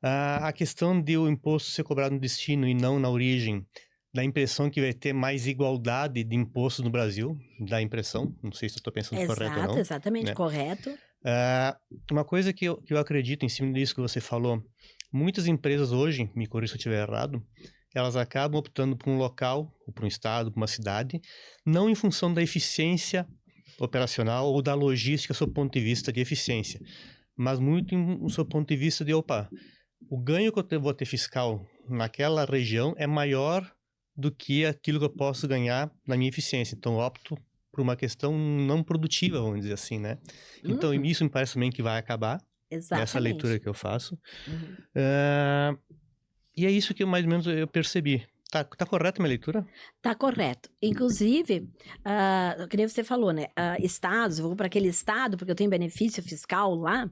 A questão de o imposto ser cobrado no destino e não na origem, dá a impressão que vai ter mais igualdade de imposto no Brasil, dá a impressão, não sei se eu estou pensando correto ou não. Exatamente, né? Correto. Uma coisa que eu acredito em cima disso que você falou, muitas empresas hoje, me corrija se eu estiver errado, elas acabam optando por um local, ou por um estado, por uma cidade, não em função da eficiência operacional ou da logística, do seu ponto de vista de eficiência, mas muito no seu ponto de vista de, o ganho que eu vou ter fiscal naquela região é maior do que aquilo que eu posso ganhar na minha eficiência. Então, eu opto por uma questão não produtiva, vamos dizer assim, né? Então, isso me parece também que vai acabar. Exatamente. Essa leitura que eu faço. E é isso que mais ou menos eu percebi. Tá correta a minha leitura? Tá correto. Inclusive, que nem você falou, né? Estados, eu vou para aquele estado porque eu tenho benefício fiscal lá.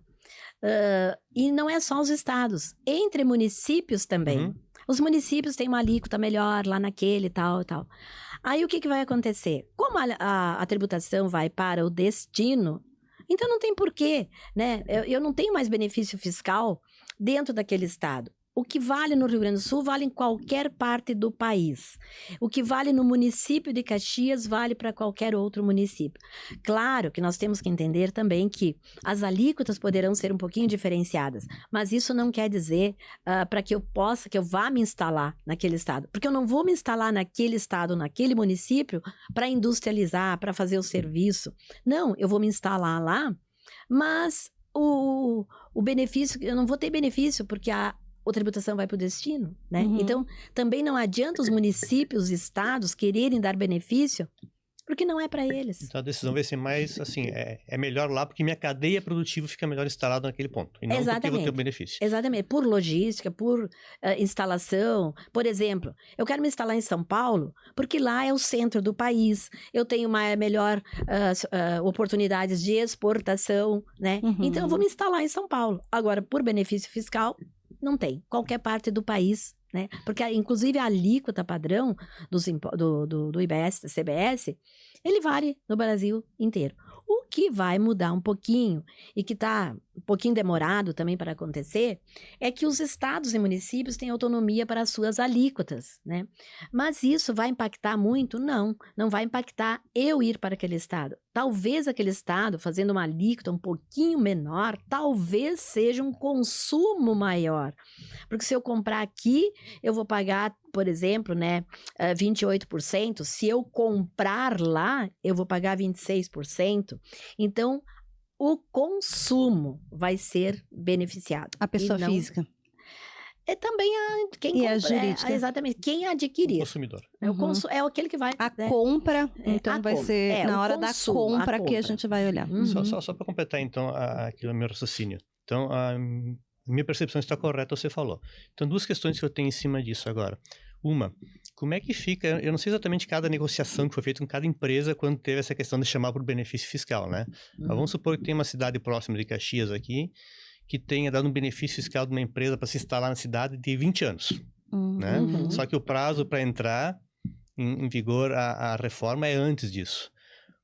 E não é só os estados. Entre municípios também. Os municípios têm uma alíquota melhor lá naquele e tal e tal. Aí o que vai acontecer? Como a tributação vai para o destino, então não tem porquê, né? Eu não tenho mais benefício fiscal dentro daquele estado. O que vale no Rio Grande do Sul vale em qualquer parte do país. O que vale no município de Caxias vale para qualquer outro município. Claro que nós temos que entender também que as alíquotas poderão ser um pouquinho diferenciadas, mas isso não quer dizer para que eu vá me instalar naquele estado. Porque eu não vou me instalar naquele estado, naquele município, para industrializar, para fazer o serviço. Não, eu vou me instalar lá, mas o benefício, eu não vou ter benefício, porque a tributação vai para o destino, né? Então, também não adianta os municípios, os estados quererem dar benefício, porque não é para eles. Então, a decisão vai ser mais, assim, é melhor lá, porque minha cadeia produtiva fica melhor instalada naquele ponto, e não porque eu vou ter o benefício. Exatamente, por logística, por instalação. Por exemplo, eu quero me instalar em São Paulo, porque lá é o centro do país, eu tenho uma melhor oportunidades de exportação, né? Então, eu vou me instalar em São Paulo. Agora, por benefício fiscal, não tem. Qualquer parte do país, né? Porque, inclusive, a alíquota padrão do IBS, da CBS, ele vale no Brasil inteiro. O que vai mudar um pouquinho, e que está um pouquinho demorado também para acontecer, é que os estados e municípios têm autonomia para as suas alíquotas, né? Mas isso vai impactar muito? Não vai impactar eu ir para aquele estado. Talvez aquele estado, fazendo uma alíquota um pouquinho menor, talvez seja um consumo maior. Porque se eu comprar aqui, eu vou pagar, por exemplo, né, 28%. Se eu comprar lá, eu vou pagar 26%. Então, o consumo vai ser beneficiado. A pessoa física. É também quem a jurídica. Exatamente, quem adquirir. O consumidor. É aquele que vai... compra, então vai ser na hora da compra que a gente vai olhar. Só para completar, então, aqui o meu raciocínio. Então, minha percepção está correta, você falou. Então, duas questões que eu tenho em cima disso agora. Uma, como é que fica, eu não sei exatamente cada negociação que foi feita com cada empresa quando teve essa questão de chamar por benefício fiscal, né? Mas vamos supor que tem uma cidade próxima de Caxias aqui, que tenha dado um benefício fiscal de uma empresa para se instalar na cidade de 20 anos, né? Só que o prazo para entrar em vigor a reforma é antes disso.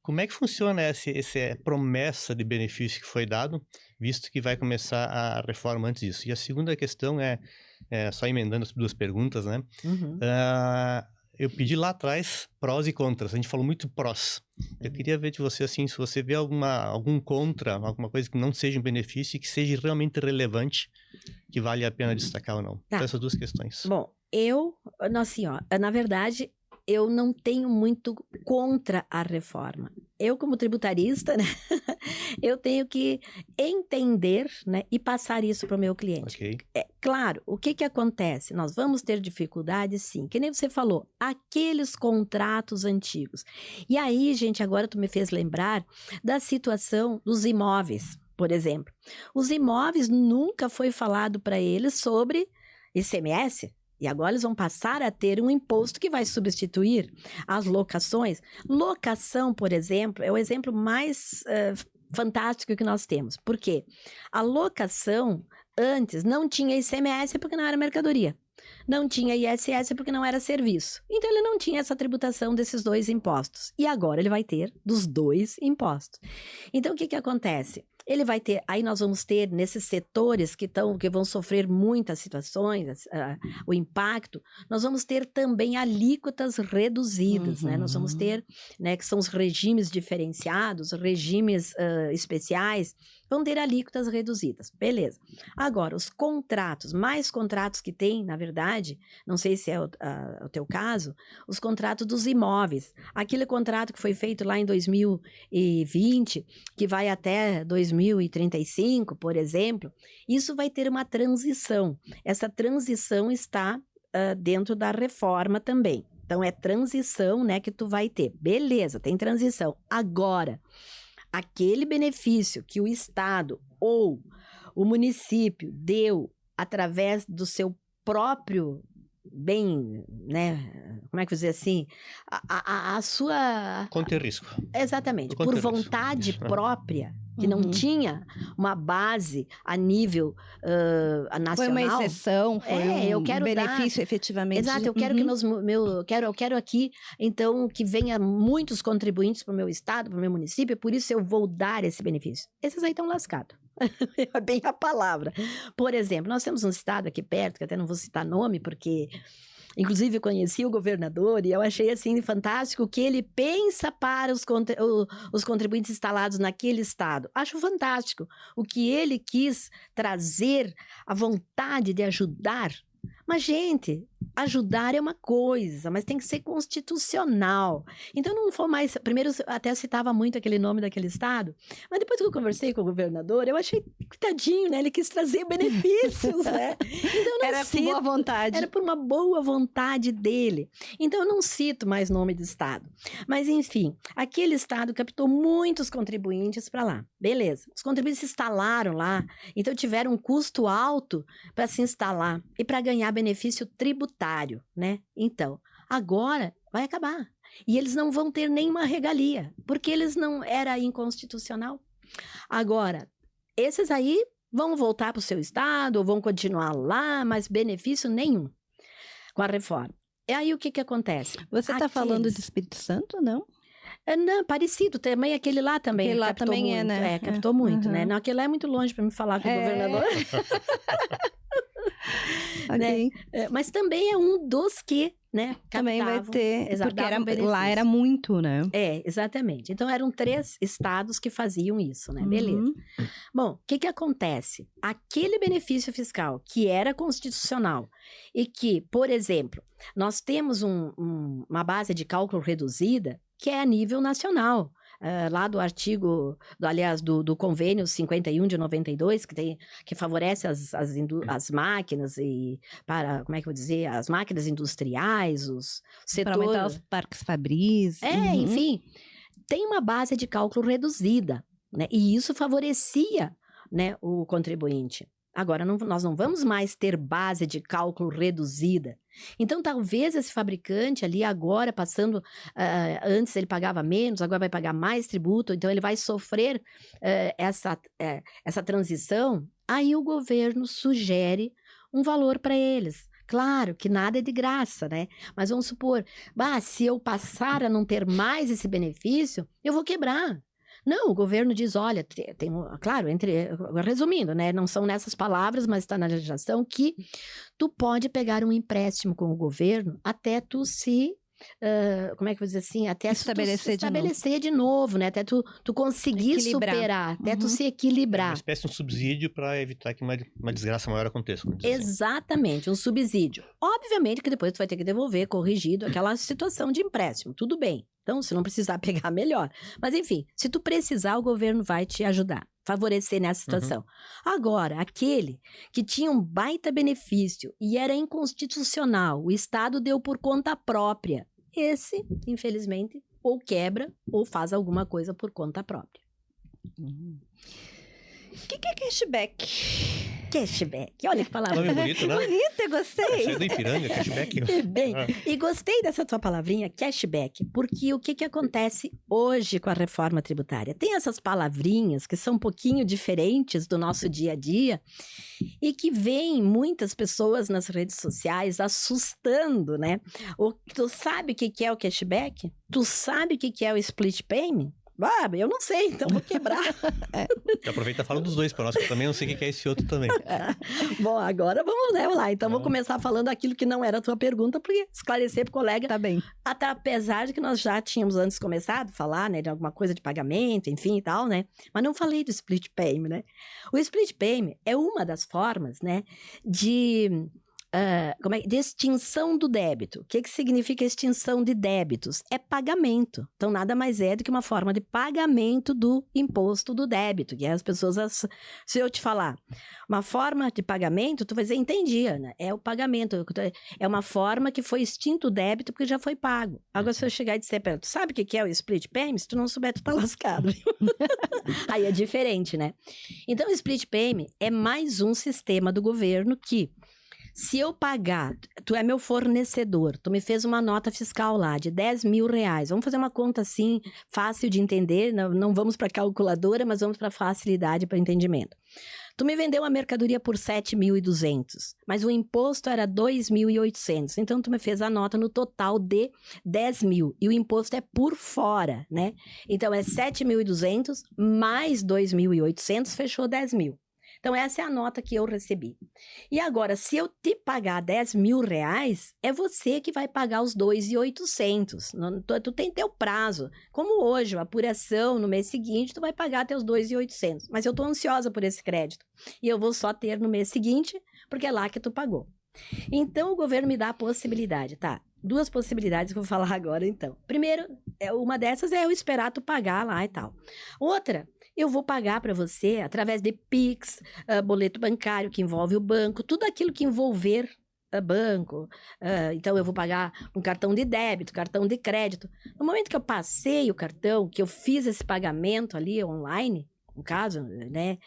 Como é que funciona essa promessa de benefício que foi dado, visto que vai começar a reforma antes disso? E a segunda questão só emendando as duas perguntas, né? Eu pedi lá atrás prós e contras. A gente falou muito prós. Eu queria ver de você, assim, se você vê algum contra, alguma coisa que não seja um benefício e que seja realmente relevante, que vale a pena destacar ou não. Então, essas duas questões. Bom, assim, ó, na verdade, eu não tenho muito contra a reforma. Eu, como tributarista, né, eu tenho que entender, né, e passar isso para o meu cliente. Okay. Claro, o que acontece? Nós vamos ter dificuldades, sim. Que nem você falou, aqueles contratos antigos. E aí, gente, agora tu me fez lembrar da situação dos imóveis, por exemplo. Os imóveis nunca foi falado para eles sobre ICMS. E agora eles vão passar a ter um imposto que vai substituir as locações. Locação, por exemplo, é o exemplo mais fantástico que nós temos. Por quê? A locação, antes, não tinha ICMS porque não era mercadoria. Não tinha ISS porque não era serviço. Então, ele não tinha essa tributação desses dois impostos. E agora ele vai ter dos dois impostos. Então, o que acontece? Ele vai ter, aí nós vamos ter nesses setores que vão sofrer muitas situações, o impacto, nós vamos ter também alíquotas reduzidas, né? Nós vamos ter, né, que são os regimes diferenciados, regimes especiais, vão ter alíquotas reduzidas, beleza. Agora, os contratos, mais contratos que tem, na verdade, não sei se é o teu caso, os contratos dos imóveis, aquele contrato que foi feito lá em 2020, que vai até 2035, por exemplo, isso vai ter uma transição. Essa transição está dentro da reforma também. Então, é transição, né, que tu vai ter. Beleza, tem transição. Agora, aquele benefício que o Estado ou o município deu através do seu próprio bem, né? Como é que eu vou dizer assim? A sua... Conter risco. Exatamente. Por vontade própria, que não tinha uma base a nível nacional. Foi uma exceção, foi um benefício efetivamente. Exato, eu quero que eu quero aqui, então, que venha muitos contribuintes para o meu estado, para o meu município, por isso eu vou dar esse benefício. Esses aí estão lascados. É bem a palavra. Por exemplo, nós temos um estado aqui perto, que até não vou citar nome, porque... Inclusive, eu conheci o governador e eu achei, assim, fantástico que ele pensa para os contribuintes instalados naquele estado. Acho fantástico o que ele quis trazer, a vontade de ajudar. Mas, gente, ajudar é uma coisa, mas tem que ser constitucional. Então, não for mais... Primeiro, eu até citava muito aquele nome daquele estado, mas depois que eu conversei com o governador, eu achei, coitadinho, né? Ele quis trazer benefícios, né? Então, era por boa vontade. Era por uma boa vontade dele. Então, eu não cito mais nome de estado. Mas, enfim, aquele estado captou muitos contribuintes para lá. Beleza. Os contribuintes se instalaram lá, então tiveram um custo alto para se instalar e para ganhar benefício tributário, né? Então, agora vai acabar. E eles não vão ter nenhuma regalia, porque eles não era inconstitucional. Agora, esses aí vão voltar para o seu estado, ou vão continuar lá, mas benefício nenhum com a reforma. E aí o que acontece? Você está falando de Espírito Santo, não? Não, parecido, também aquele lá também. Aquele lá também muito, né? Captou muito, né? Não, aquele lá é muito longe para me falar com o governador. Okay. Né? Mas também é um dos que, né? Também vai ter, porque lá era muito, muito, né? Exatamente. Então, eram 3 estados que faziam isso, né? Beleza. Bom, o que acontece? Aquele benefício fiscal que era constitucional e que, por exemplo, nós temos uma base de cálculo reduzida que é a nível nacional. Lá do artigo, do convênio 51 de 92, que favorece as máquinas e como é que eu vou dizer, as máquinas industriais, os setores... Para aumentar os parques fabris. Enfim, tem uma base de cálculo reduzida, né? E isso favorecia, né, o contribuinte. Agora, nós não vamos mais ter base de cálculo reduzida. Então, talvez esse fabricante ali agora passando, antes ele pagava menos, agora vai pagar mais tributo, então ele vai sofrer essa transição. Aí o governo sugere um valor para eles. Claro que nada é de graça, né? Mas vamos supor, se eu passar a não ter mais esse benefício, eu vou quebrar. Não, o governo diz, olha, claro, resumindo, né? Não são nessas palavras, mas está na legislação que tu pode pegar um empréstimo com o governo até tu se... como é que eu vou dizer assim? Até estabelecer de novo, né? Até tu conseguir superar, até tu se equilibrar. É uma espécie de um subsídio para evitar que uma desgraça maior aconteça. Exatamente, um subsídio. Obviamente que depois tu vai ter que devolver, corrigido, aquela situação de empréstimo, tudo bem. Então, se não precisar pegar, melhor. Mas, enfim, se tu precisar, o governo vai te ajudar, favorecer nessa situação. Agora, aquele que tinha um baita benefício e era inconstitucional, o Estado deu por conta própria, esse, infelizmente, ou quebra ou faz alguma coisa por conta própria. O que é cashback? Cashback, olha que palavra. Nome bonito, né? Bonita, gostei. Saiu do Ipiranga, cashback. Bem, e gostei dessa tua palavrinha, cashback, porque o que acontece hoje com a reforma tributária? Tem essas palavrinhas que são um pouquinho diferentes do nosso dia a dia e que vêm muitas pessoas nas redes sociais assustando, né? Tu sabe o que é o cashback? Tu sabe o que é o split payment? Eu não sei, então vou quebrar. Aproveita e fala dos dois para nós, que eu também não sei o que é esse outro também. Bom, agora vamos lá. Então, vou começar falando aquilo que não era a tua pergunta, porque esclarecer pro colega. Tá bem. Até apesar de que nós já tínhamos antes começado a falar, né, de alguma coisa de pagamento, enfim e tal, né? Mas não falei do split payment, né? O split payment é uma das formas, né, de extinção do débito. O que significa extinção de débitos? É pagamento. Então, nada mais é do que uma forma de pagamento do imposto do débito, que as pessoas... Se eu te falar uma forma de pagamento, tu vai dizer, entendi, Ana, é o pagamento. É uma forma que foi extinto o débito porque já foi pago. Agora, se eu chegar e disser, tu sabe o que é o split payment? Se tu não souber, tu tá lascado. Aí é diferente, né? Então, o split payment é mais um sistema do governo que... Se eu pagar, tu é meu fornecedor, tu me fez uma nota fiscal lá de 10 mil reais, vamos fazer uma conta assim, fácil de entender, não vamos para calculadora, mas vamos para facilidade para entendimento. Tu me vendeu uma mercadoria por 7.200, mas o imposto era 2.800, então tu me fez a nota no total de 10 mil, e o imposto é por fora, né? Então é 7.200 mais 2.800, fechou 10 mil. Então, essa é a nota que eu recebi. E agora, se eu te pagar 10 mil reais, é você que vai pagar os 2.800. Tu tem teu prazo. Como hoje, a apuração no mês seguinte, tu vai pagar até os 2.800. Mas eu tô ansiosa por esse crédito. E eu vou só ter no mês seguinte, porque é lá que tu pagou. Então, o governo me dá a possibilidade, tá? 2 possibilidades que eu vou falar agora, então. Primeiro, uma dessas é eu esperar tu pagar lá e tal. Outra... Eu vou pagar para você através de Pix, boleto bancário que envolve o banco, tudo aquilo que envolver banco. Então, eu vou pagar um cartão de débito, cartão de crédito. No momento que eu passei o cartão, que eu fiz esse pagamento ali online, no caso, né?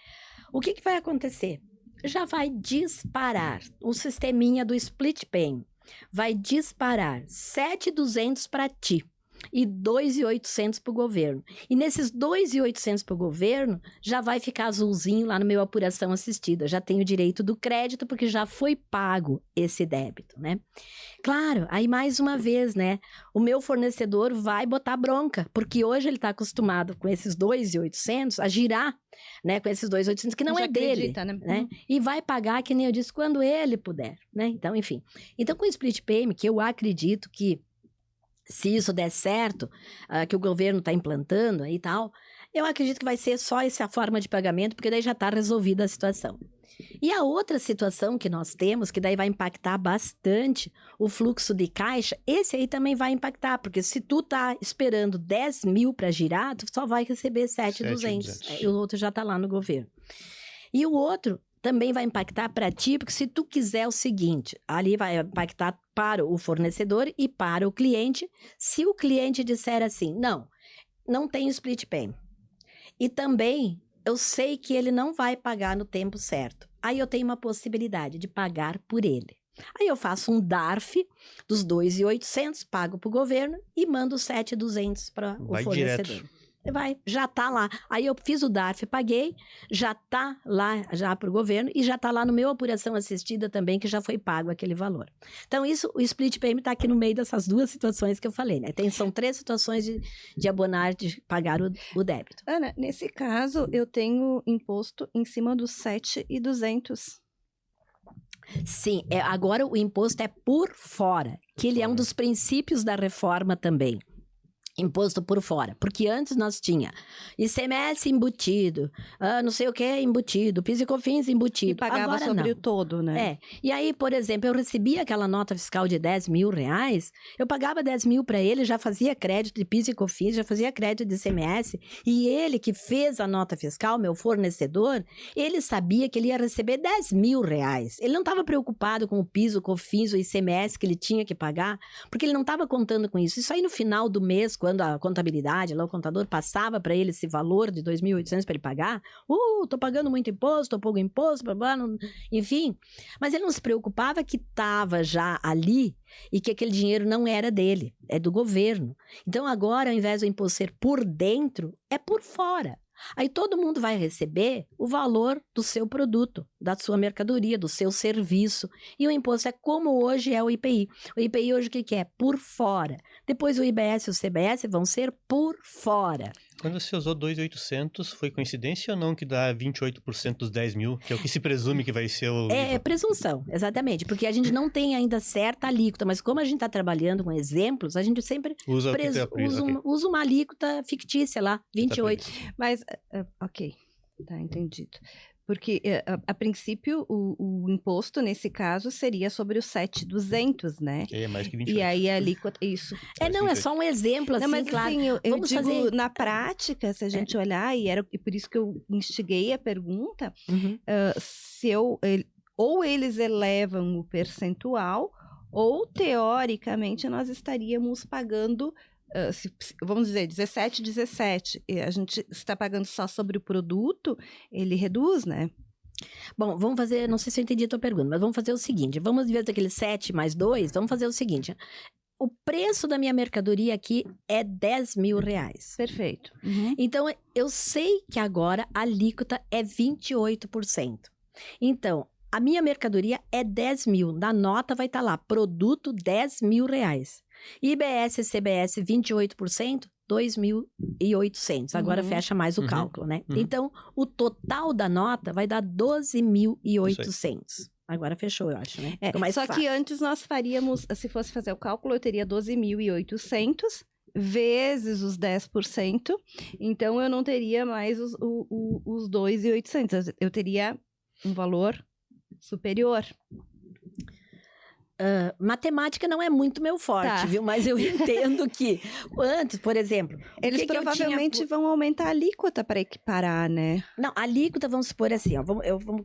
O que vai acontecer? Já vai disparar o sisteminha do split payment. Vai disparar 7.200 para ti. E 2.800 para o governo. E nesses 2.800 para o governo, já vai ficar azulzinho lá no meu apuração assistida. Já tenho direito do crédito, porque já foi pago esse débito, né? Claro, aí mais uma vez, né? O meu fornecedor vai botar bronca, porque hoje ele está acostumado com esses 2.800 a girar, né? Com esses 2.800 que não já é dele, né? E vai pagar, que nem eu disse, quando ele puder, né? Então, enfim. Então, com o split payment, que eu acredito que se isso der certo, que o governo está implantando aí e tal, eu acredito que vai ser só essa forma de pagamento, porque daí já está resolvida a situação. E a outra situação que nós temos, que daí vai impactar bastante o fluxo de caixa, esse aí também vai impactar, porque se tu tá esperando 10 mil para girar, tu só vai receber 7.200. E o outro já está lá no governo. E o outro também vai impactar para ti, porque se tu quiser o seguinte, ali vai impactar para o fornecedor e para o cliente, se o cliente disser assim, não tem split payment. E também, eu sei que ele não vai pagar no tempo certo. Aí eu tenho uma possibilidade de pagar por ele. Aí eu faço um DARF dos 2.800, pago para o governo e mando 7.200 para o Vai fornecedor. direto. Vai, já tá lá. Aí eu fiz o DARF, paguei, já tá lá já para o governo e já tá lá no meu apuração assistida também, que já foi pago aquele valor. Então, isso, o split payment tá aqui no meio dessas duas situações que eu falei, né? São 3 situações de abonar, de pagar o débito. Ana, nesse caso, eu tenho imposto em cima dos 7.200. Sim, agora o imposto é por fora, que ele é um dos princípios da reforma também. Imposto por fora, porque antes nós tinha ICMS embutido, não sei o que embutido, PIS e COFINS embutido. E pagava agora sobre não. o todo, né? E aí, por exemplo, eu recebia aquela nota fiscal de R$10.000, eu pagava 10 mil para ele, já fazia crédito de PIS e COFINS, já fazia crédito de ICMS, e ele que fez a nota fiscal, meu fornecedor, ele sabia que ele ia receber R$10.000. Ele não estava preocupado com o PIS, o COFINS, o ICMS que ele tinha que pagar, porque ele não estava contando com isso. Isso aí no final do mês, quando a contabilidade, lá o contador passava para ele esse valor de 2.800 para ele pagar, tô pagando muito imposto, tô pouco imposto, blá, blá, não... enfim. Mas ele não se preocupava que estava já ali e que aquele dinheiro não era dele, é do governo. Então agora, ao invés do imposto ser por dentro, é por fora. Aí todo mundo vai receber o valor do seu produto, da sua mercadoria, do seu serviço. E o imposto é como hoje é o IPI. O IPI hoje o que é? Por fora. Depois o IBS e o CBS vão ser por fora. Quando você usou 2.800, foi coincidência ou não que dá 28% dos 10 mil, que é o que se presume que vai ser o... É presunção, exatamente, porque a gente não tem ainda certa alíquota, mas como a gente está trabalhando com exemplos, a gente sempre usa usa uma alíquota fictícia lá, 28. Mas, ok, tá entendido. Porque, a princípio, o imposto, nesse caso, seria sobre os 7.200, né? É mais que 28. E aí a alíquota, isso. Não, é só um exemplo, assim, Não, mas claro. assim, eu Vamos digo, fazer... na prática, se a gente olhar, e por isso que eu instiguei a pergunta, ou eles elevam o percentual, ou, teoricamente, nós estaríamos pagando... vamos dizer, 17, a gente está pagando só sobre o produto, ele reduz, né? Bom, vamos fazer, não sei se eu entendi a tua pergunta, mas vamos fazer o seguinte, vamos, em vez daquele 7 mais 2, vamos fazer o seguinte, o preço da minha mercadoria aqui é R$10.000. Perfeito. Então, eu sei que agora a alíquota é 28%. Então, a minha mercadoria é 10 mil, na nota vai estar lá, produto R$10.000. IBS e CBS 28%, 2.800. Agora fecha mais o cálculo, né? Então, o total da nota vai dar 12.800. Agora fechou, eu acho, né? Só que antes nós faríamos, se fosse fazer o cálculo, eu teria 12.800 vezes os 10%. Então, eu não teria mais os 2.800. Eu teria um valor superior. Matemática não é muito meu forte, viu? Mas eu entendo que antes, por exemplo... Eles provavelmente vão aumentar a alíquota para equiparar, né? Não, a alíquota, vamos supor assim, ó,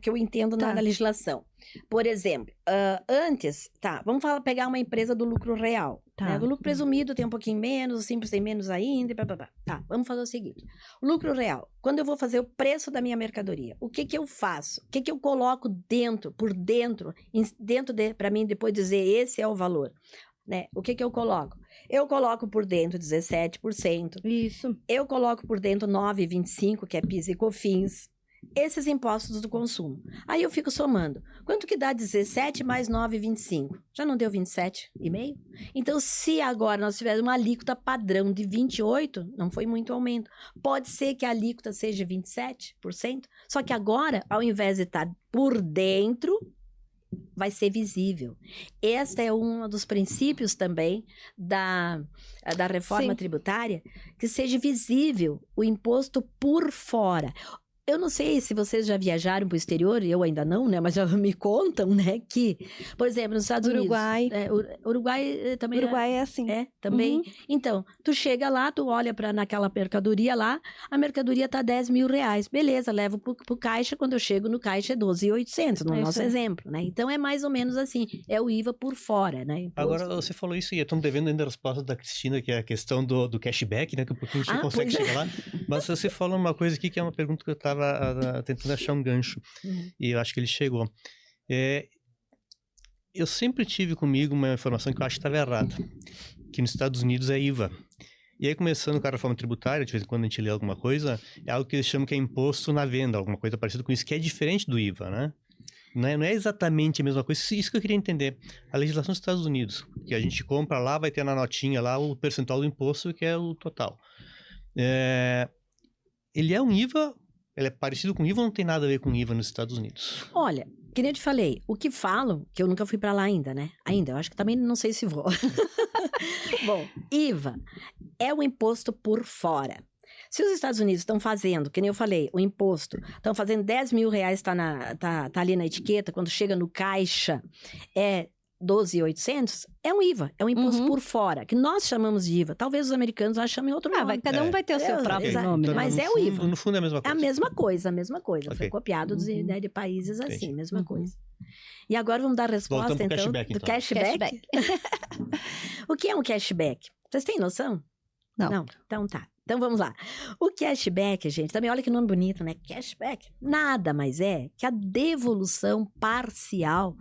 que eu entendo na legislação. Por exemplo, antes, vamos pegar uma empresa do lucro real. Né? Do lucro presumido tem um pouquinho menos, o simples tem menos ainda, e vamos fazer o seguinte. O lucro real, quando eu vou fazer o preço da minha mercadoria, o que eu faço? O que eu coloco por dentro, para mim depois dizer esse é o valor? Né? O que eu coloco? Eu coloco por dentro 17%. Isso. Eu coloco por dentro 9,25%, que é PIS e COFINS. Esses impostos do consumo. Aí eu fico somando. Quanto que dá 17 mais 9,25? Já não deu 27,5? Então, se agora nós tivermos uma alíquota padrão de 28, não foi muito aumento. Pode ser que a alíquota seja 27%, só que agora, ao invés de estar por dentro, vai ser visível. Este é um dos princípios também da reforma tributária, que seja visível o imposto por fora. Eu não sei se vocês já viajaram para o exterior, eu ainda não, né? Mas já me contam, né? Que, por exemplo, nos Estados Uruguai. Unidos... Uruguai também... Uruguai é assim. Também. Então, tu chega lá, tu olha naquela mercadoria lá, a mercadoria tá R$10.000. Beleza, levo pro caixa, quando eu chego no caixa é 12.800, no nosso exemplo, né? Então, é mais ou menos assim, é o IVA por fora, né? Imposto. Agora, você falou isso e estamos devendo ainda a resposta da Cristina, que é a questão do cashback, né? Que um pouquinho a gente consegue chegar lá. Mas você falou uma coisa aqui que é uma pergunta que eu estava estava tentando achar um gancho. E eu acho que ele chegou. Eu sempre tive comigo uma informação que eu acho que estava errada. Que nos Estados Unidos é IVA. E aí, começando com a reforma tributária, de vez em quando a gente lê alguma coisa, é algo que eles chamam que é imposto na venda, alguma coisa parecida com isso, que é diferente do IVA, né? Não é exatamente a mesma coisa. Isso que eu queria entender. A legislação dos Estados Unidos, que a gente compra lá, vai ter na notinha lá o percentual do imposto, que é o total. Ele é um IVA, ele é parecido com IVA ou não tem nada a ver com IVA nos Estados Unidos? Olha, que nem eu te falei, o que falam, que eu nunca fui pra lá ainda, né? Eu acho que também não sei se vou. Bom, IVA é o imposto por fora. Se os Estados Unidos estão fazendo, que nem eu falei, o imposto, estão fazendo 10 mil reais, tá ali na etiqueta, quando chega no caixa, é 12.800, é um IVA, é um imposto por fora, que nós chamamos de IVA. Talvez os americanos já chamem outro nome. Cada um vai ter o seu próprio nome. Então, mas é o IVA. No fundo é a mesma coisa. É a mesma coisa. Okay. Foi copiado de países assim, mesma coisa. E agora vamos dar a resposta, então, cashback, do cashback. O que é um cashback? Vocês têm noção? Não. Então tá. Então vamos lá. O cashback, gente, também olha que nome bonito, né? Cashback. Nada mais é que a devolução parcial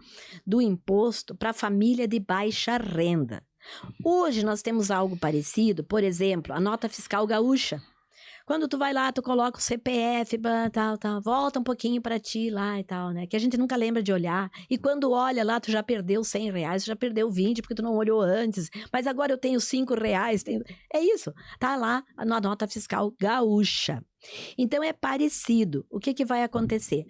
do imposto para a família de baixa renda. Hoje nós temos algo parecido, por exemplo, a nota fiscal gaúcha. Quando tu vai lá, tu coloca o CPF, tal, volta um pouquinho pra ti lá e tal, né? Que a gente nunca lembra de olhar. E quando olha lá, tu já perdeu 100 reais, tu já perdeu 20 porque tu não olhou antes. Mas agora eu tenho 5 reais. É isso. Tá lá na nota fiscal gaúcha. Então é parecido. O que vai acontecer?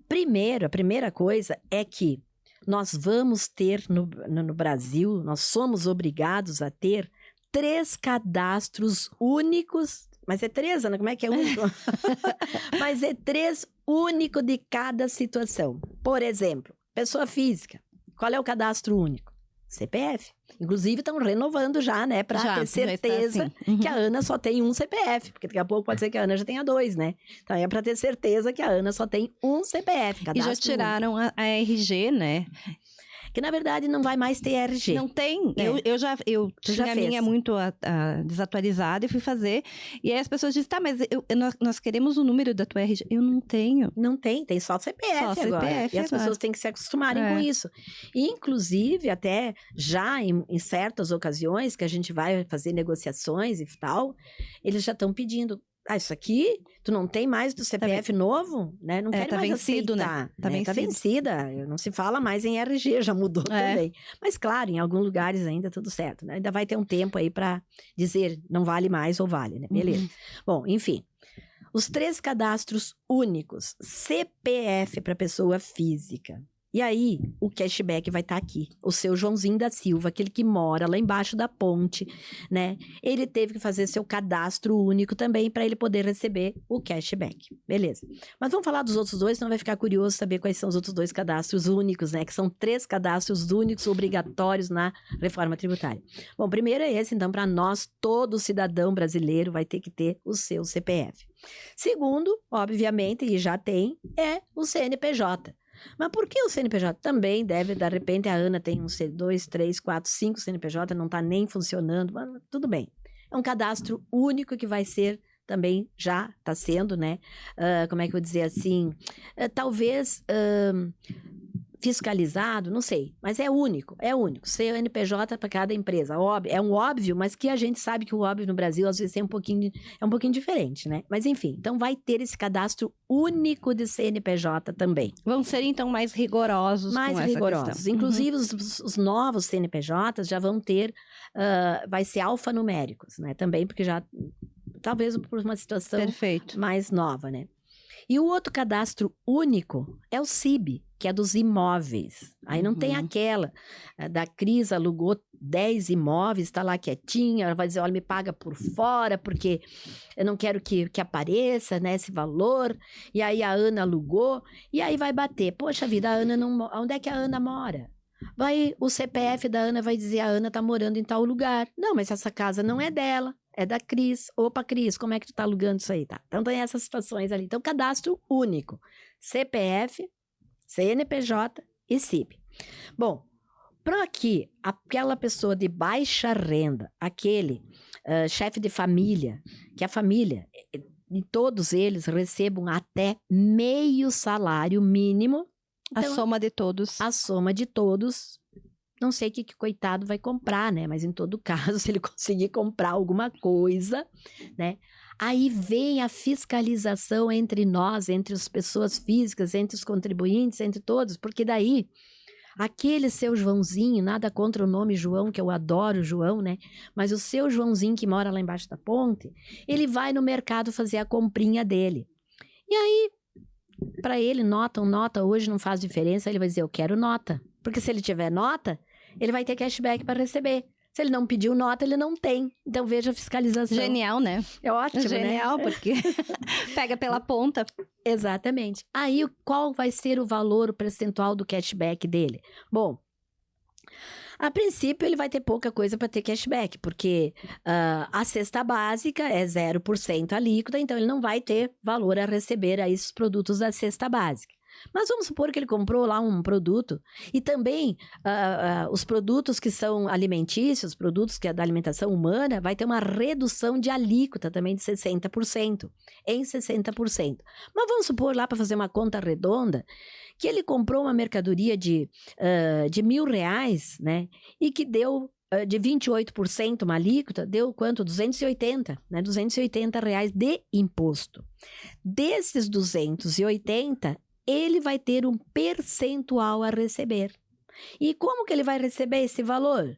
Primeiro, a primeira coisa é que nós vamos ter no Brasil, nós somos obrigados a ter 3 cadastros únicos. Mas é 3, Ana, como é que é único? Mas é 3 único de cada situação. Por exemplo, pessoa física. Qual é o cadastro único? CPF. Inclusive, estão renovando já, né? Para ter certeza que a Ana só tem um CPF. Porque daqui a pouco pode ser que a Ana já tenha 2, né? Então, é para ter certeza que a Ana só tem um CPF. E já tiraram a RG, né? Que, na verdade, não vai mais ter RG. Não tem. Eu tinha a minha muito desatualizada e fui fazer. E aí as pessoas dizem, tá, mas nós queremos o número da tua RG. Eu não tenho. Não tem só CPF agora. CPF e as pessoas têm que se acostumarem com isso. E, inclusive, até já em certas ocasiões que a gente vai fazer negociações e tal, eles já estão pedindo... isso aqui, tu não tem mais do CPF novo, né? Não quero mais vencido, aceitar, né? Tá vencida. Não se fala mais em RG, já mudou também. Mas, claro, em alguns lugares ainda tudo certo, né? Ainda vai ter um tempo aí para dizer não vale mais ou vale, né? Beleza. Bom, enfim. Os 3 cadastros únicos. CPF para pessoa física. E aí, o cashback vai estar aqui. O seu Joãozinho da Silva, aquele que mora lá embaixo da ponte, né? Ele teve que fazer seu cadastro único também para ele poder receber o cashback. Beleza. Mas vamos falar dos outros 2, senão vai ficar curioso saber quais são os outros 2 cadastros únicos, né? Que são 3 cadastros únicos obrigatórios na reforma tributária. Bom, primeiro é esse, então, para nós, todo cidadão brasileiro vai ter que ter o seu CPF. Segundo, obviamente, e já tem, é o CNPJ. Mas por que o CNPJ? Também deve, de repente, a Ana tem 2, 3, 4, 5 CNPJ, não está nem funcionando, mas tudo bem. É um cadastro único que vai ser também, já está sendo, né? Como é que eu vou dizer assim? Talvez fiscalizado, não sei, mas é único. CNPJ para cada empresa. É um óbvio, mas que a gente sabe que o óbvio no Brasil às vezes é um pouquinho diferente, né? Mas enfim, então vai ter esse cadastro único de CNPJ também. Vão ser então mais rigorosos com essa questão. Inclusive os novos CNPJs já vão ter, vai ser alfanuméricos, né? Também porque já, talvez por uma situação mais nova, né? E o outro cadastro único é o CIB, que é dos imóveis. Aí não tem aquela da Cris alugou 10 imóveis, está lá quietinha, ela vai dizer, olha, me paga por fora, porque eu não quero que apareça, né, esse valor. E aí a Ana alugou, e aí vai bater. Poxa vida, a Ana não... Onde é que a Ana mora? O CPF da Ana vai dizer, a Ana está morando em tal lugar. Não, mas essa casa não é dela. É da Cris. Opa, Cris, como é que tu tá alugando isso aí? Tá? Então, tem essas situações ali. Então, cadastro único. CPF, CNPJ e CIB. Bom, para aqui, aquela pessoa de baixa renda, aquele chefe de família, que a família todos eles recebam até meio salário mínimo. Então, a soma de todos. A soma de todos. Não sei o que o coitado vai comprar, né? Mas em todo caso, se ele conseguir comprar alguma coisa, né? Aí vem a fiscalização entre nós, entre as pessoas físicas, entre os contribuintes, entre todos, porque daí, aquele seu Joãozinho, nada contra o nome João, que eu adoro o João, né? Mas o seu Joãozinho que mora lá embaixo da ponte, ele vai no mercado fazer a comprinha dele. E aí, para ele, nota hoje não faz diferença, ele vai dizer, eu quero nota. Porque se ele tiver nota, ele vai ter cashback para receber. Se ele não pediu nota, ele não tem. Então, veja a fiscalização. Genial, né? É ótimo, Genial, né? porque pega pela ponta. Exatamente. Aí, qual vai ser o valor, o percentual do cashback dele? Bom, a princípio, ele vai ter pouca coisa para ter cashback, porque a cesta básica é 0% a alíquota, então ele não vai ter valor a receber a esses produtos da cesta básica. Mas vamos supor que ele comprou lá um produto e também os produtos que são alimentícios, produtos que é da alimentação humana, vai ter uma redução de alíquota também de 60%, em 60%. Mas vamos supor lá para fazer uma conta redonda, que ele comprou uma mercadoria de R$1.000, né? E que deu de 28% uma alíquota, deu quanto? 280, né? R$280 de imposto. Desses 280, ele vai ter um percentual a receber. E como que ele vai receber esse valor?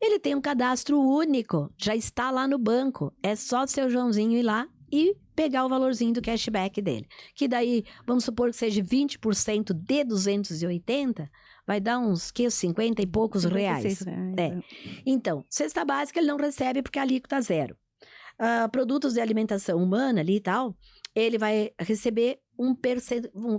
Ele tem um cadastro único, já está lá no banco. É só o seu Joãozinho ir lá e pegar o valorzinho do cashback dele. Que daí, vamos supor que seja 20% de 280, vai dar uns 50 e poucos reais. É. Então, cesta básica ele não recebe porque a alíquota é 0. Produtos de alimentação humana ali e tal, ele vai receber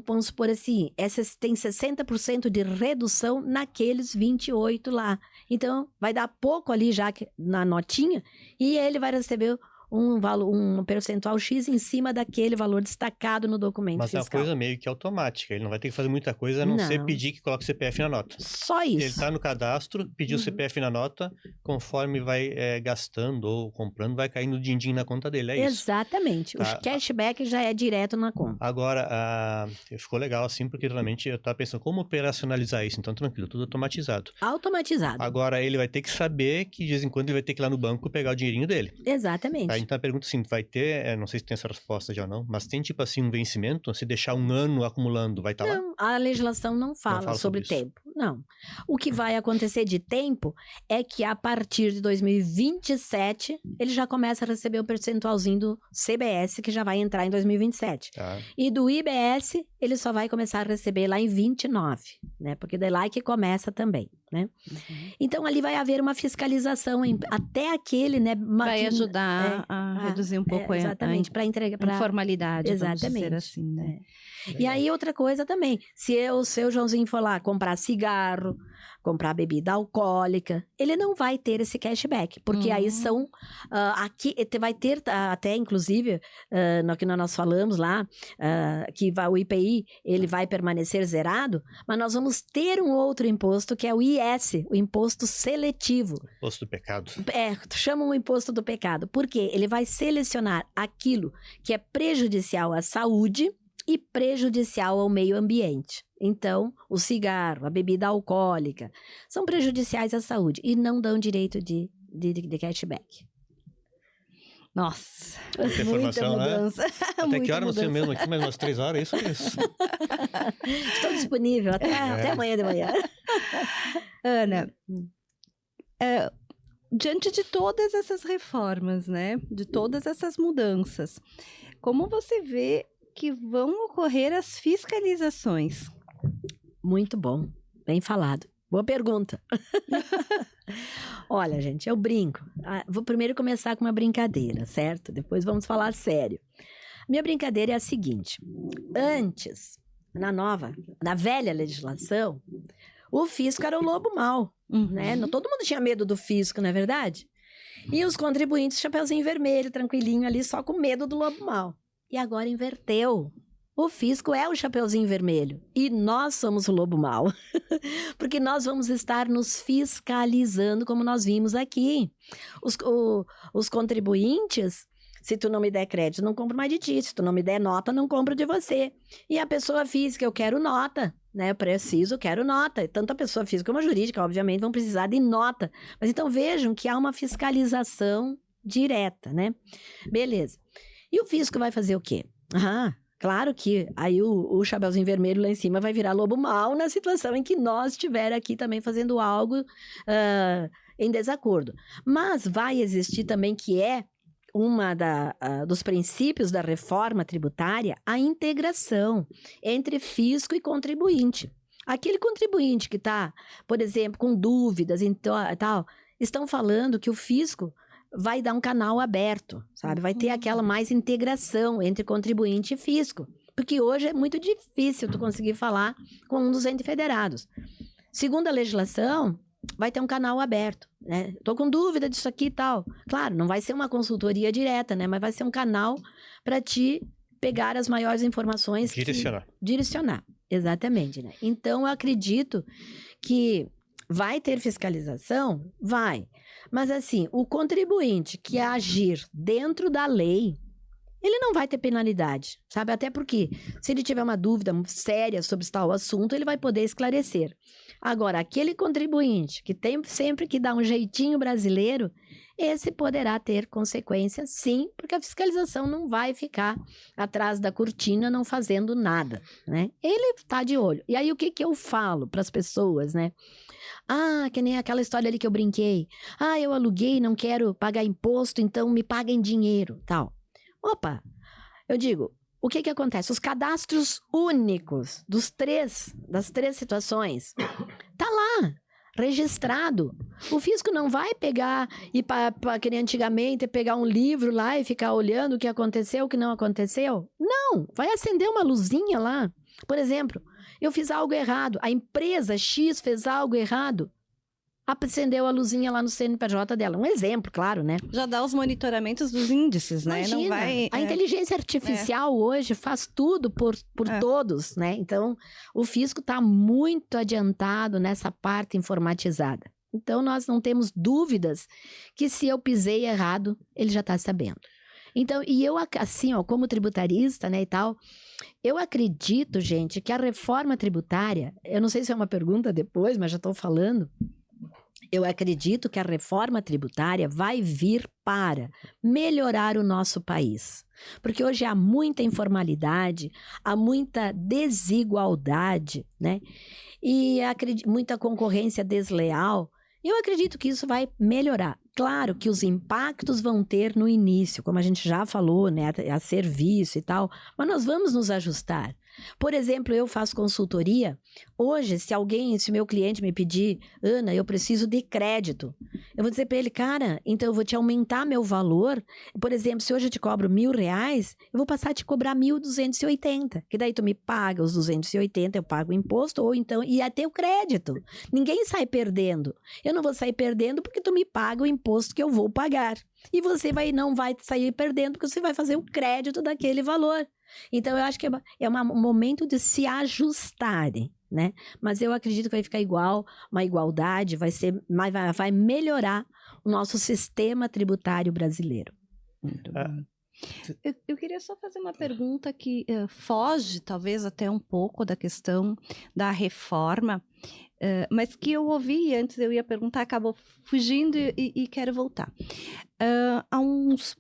vamos supor assim, tem 60% de redução naqueles 28 lá. Então, vai dar pouco ali já na notinha e ele vai receber um percentual X em cima daquele valor destacado no documento fiscal. Mas é uma coisa meio que automática, ele não vai ter que fazer muita coisa a não ser pedir que coloque o CPF na nota. Só isso. Ele está no cadastro, pediu o CPF na nota, conforme vai gastando ou comprando, vai caindo din-din na conta dele, é isso. Exatamente, o cashback já é direto na conta. Agora, ficou legal assim, porque realmente eu estava pensando como operacionalizar isso, então tranquilo, tudo automatizado. Automatizado. Agora ele vai ter que saber que de vez em quando ele vai ter que ir lá no banco pegar o dinheirinho dele. Exatamente. Tá? Então a pergunta assim, vai ter, não sei se tem essa resposta já ou não, mas tem tipo assim um vencimento, se deixar um ano acumulando, vai estar lá? Não, a legislação não fala sobre tempo, não. O que vai acontecer de tempo é que a partir de 2027, ele já começa a receber o percentualzinho do CBS, que já vai entrar em 2027. Tá. E do IBS, ele só vai começar a receber lá em 29, né? Porque daí lá é que começa também, né? Uhum. Então, ali vai haver uma fiscalização, até aquele, né? Vai ajudar a reduzir um pouco exatamente, para entregar para informalidade, exatamente, vamos dizer assim, né? E aí, outra coisa também, se o seu Joãozinho for lá comprar cigarro, comprar bebida alcoólica, ele não vai ter esse cashback, porque aí são, aqui vai ter até, inclusive, no que nós falamos lá, que o IPI, ele vai permanecer zerado, mas nós vamos ter um outro imposto, que é o IS, o imposto seletivo. Imposto do pecado. Chamam o imposto do pecado, porque ele vai selecionar aquilo que é prejudicial à saúde e prejudicial ao meio ambiente. Então, o cigarro, a bebida alcoólica, são prejudiciais à saúde e não dão direito de cashback. Nossa, muita mudança. Né? Até que hora não sei mesmo aqui, mais umas 3 horas, é isso? Estou disponível até amanhã de manhã. Ana, diante de todas essas reformas, né, de todas essas mudanças, como você vê que vão ocorrer as fiscalizações? Muito bom, bem falado. Boa pergunta. Olha, gente, eu brinco. Vou primeiro começar com uma brincadeira, certo? Depois vamos falar sério. Minha brincadeira é a seguinte. Antes, na velha legislação, o fisco era o lobo mau, né? Todo mundo tinha medo do fisco, não é verdade? E os contribuintes, chapeuzinho vermelho, tranquilinho ali, só com medo do lobo mau. E agora inverteu. O fisco é o chapeuzinho vermelho e nós somos o lobo mau, porque nós vamos estar nos fiscalizando como nós vimos aqui. Os contribuintes Se tu não me der crédito, não compro mais de ti. Se tu não me der nota, não compro de você. E a pessoa física, eu quero nota, né? Eu preciso, quero nota. Tanto a pessoa física como a jurídica, obviamente, vão precisar de nota. Mas então vejam que há uma fiscalização direta, né? Beleza. E o fisco vai fazer o quê? Claro que aí o Chapeuzinho Vermelho lá em cima vai virar lobo mau na situação em que nós estiver aqui também fazendo algo em desacordo. Mas vai existir também, que é dos princípios da reforma tributária, a integração entre fisco e contribuinte. Aquele contribuinte que está, por exemplo, com dúvidas e tal, estão falando que o fisco vai dar um canal aberto, sabe? Vai ter aquela mais integração entre contribuinte e fisco. Porque hoje é muito difícil tu conseguir falar com um dos entes federados. Segundo a legislação, vai ter um canal aberto, né? Tô com dúvida disso aqui e tal. Claro, não vai ser uma consultoria direta, né? Mas vai ser um canal para te pegar as maiores informações. Direcionar, exatamente, né? Então, eu acredito que vai ter fiscalização? Vai. Mas assim, o contribuinte que agir dentro da lei, ele não vai ter penalidade, sabe? Até porque, se ele tiver uma dúvida séria sobre tal assunto, ele vai poder esclarecer. Agora, aquele contribuinte que tem sempre que dar um jeitinho brasileiro, esse poderá ter consequências, sim, porque a fiscalização não vai ficar atrás da cortina não fazendo nada, né? Ele está de olho. E aí, o que eu falo para as pessoas, né? Que nem aquela história ali que eu brinquei. Eu aluguei, não quero pagar imposto, então me paga em dinheiro, tal. Opa, eu digo, o que acontece? Os cadastros únicos das três situações, tá lá, registrado. O fisco não vai pegar e que nem antigamente, pegar um livro lá e ficar olhando o que aconteceu, o que não aconteceu. Não, vai acender uma luzinha lá. Por exemplo, eu fiz algo errado, a empresa X fez algo errado, acendeu a luzinha lá no CNPJ dela. Um exemplo, claro, né? Já dá os monitoramentos dos índices, né? Imagina, não vai, a inteligência artificial hoje faz tudo por todos, né? Então, o fisco está muito adiantado nessa parte informatizada. Então, nós não temos dúvidas que se eu pisei errado, ele já está sabendo. Então, e eu, assim, como tributarista, né, e tal, eu acredito, gente, que a reforma tributária, eu não sei se é uma pergunta depois, mas já estou falando, eu acredito que a reforma tributária vai vir para melhorar o nosso país. Porque hoje há muita informalidade, há muita desigualdade, né? E muita concorrência desleal. Eu acredito que isso vai melhorar. Claro que os impactos vão ter no início, como a gente já falou, né, a serviço e tal, mas nós vamos nos ajustar. Por exemplo, eu faço consultoria. Hoje, se o meu cliente me pedir, Ana, eu preciso de crédito, eu vou dizer para ele, cara, então eu vou te aumentar meu valor. Por exemplo, se hoje eu te cobro R$1.000, eu vou passar a te cobrar 1.280, que daí tu me paga os 280, eu pago o imposto, ou então ia ter o crédito. Ninguém sai perdendo. Eu não vou sair perdendo porque tu me paga o imposto que eu vou pagar. E você não vai sair perdendo porque você vai fazer o crédito daquele valor. Então, eu acho que é um momento de se ajustarem, né? Mas eu acredito que vai ficar uma igualdade, vai melhorar o nosso sistema tributário brasileiro. Muito bom. Eu queria só fazer uma pergunta que foge, talvez, até um pouco da questão da reforma, mas que eu ouvi antes, eu ia perguntar, acabou fugindo e quero voltar. Há uns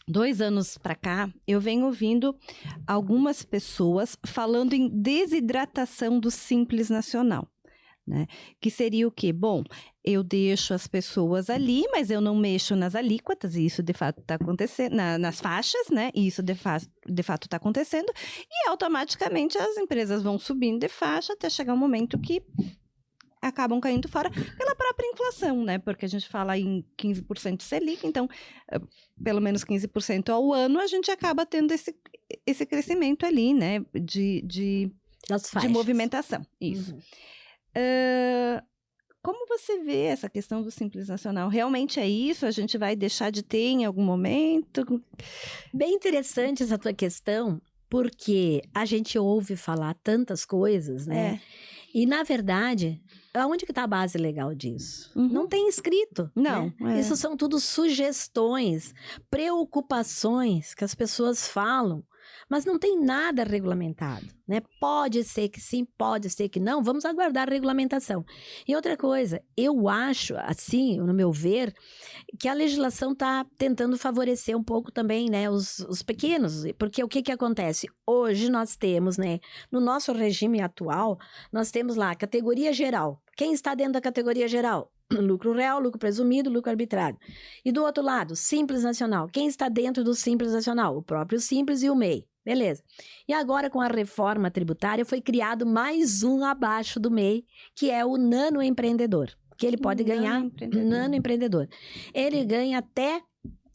2 anos para cá, eu venho ouvindo algumas pessoas falando em desidratação do Simples Nacional, né? Que seria o quê? Bom, eu deixo as pessoas ali, mas eu não mexo nas alíquotas, e isso de fato está acontecendo, nas faixas, né? E isso de fato está acontecendo, e automaticamente as empresas vão subindo de faixa até chegar um momento que acabam caindo fora pela própria inflação, né? Porque a gente fala em 15% Selic, então, pelo menos 15% ao ano, a gente acaba tendo esse crescimento ali, né? De movimentação. Isso. Uhum. Como você vê essa questão do Simples Nacional? Realmente é isso? A gente vai deixar de ter em algum momento? Bem interessante essa tua questão, porque a gente ouve falar tantas coisas, né? E, na verdade, aonde que está a base legal disso? Uhum. Não tem escrito. Não, né? é. Isso são tudo sugestões, preocupações que as pessoas falam, mas não tem nada regulamentado, né? Pode ser que sim, pode ser que não, vamos aguardar a regulamentação. E outra coisa, eu acho, assim, no meu ver, que a legislação está tentando favorecer um pouco também, né, os pequenos, porque o que acontece? Hoje nós temos, né, no nosso regime atual, nós temos lá a categoria geral. Quem está dentro da categoria geral? Lucro real, lucro presumido, lucro arbitrário. E do outro lado, Simples Nacional. Quem está dentro do Simples Nacional? O próprio Simples e o MEI. Beleza. E agora, com a reforma tributária, foi criado mais um abaixo do MEI, que é o nano empreendedor. Que ele pode ganhar nano empreendedor. Ele ganha até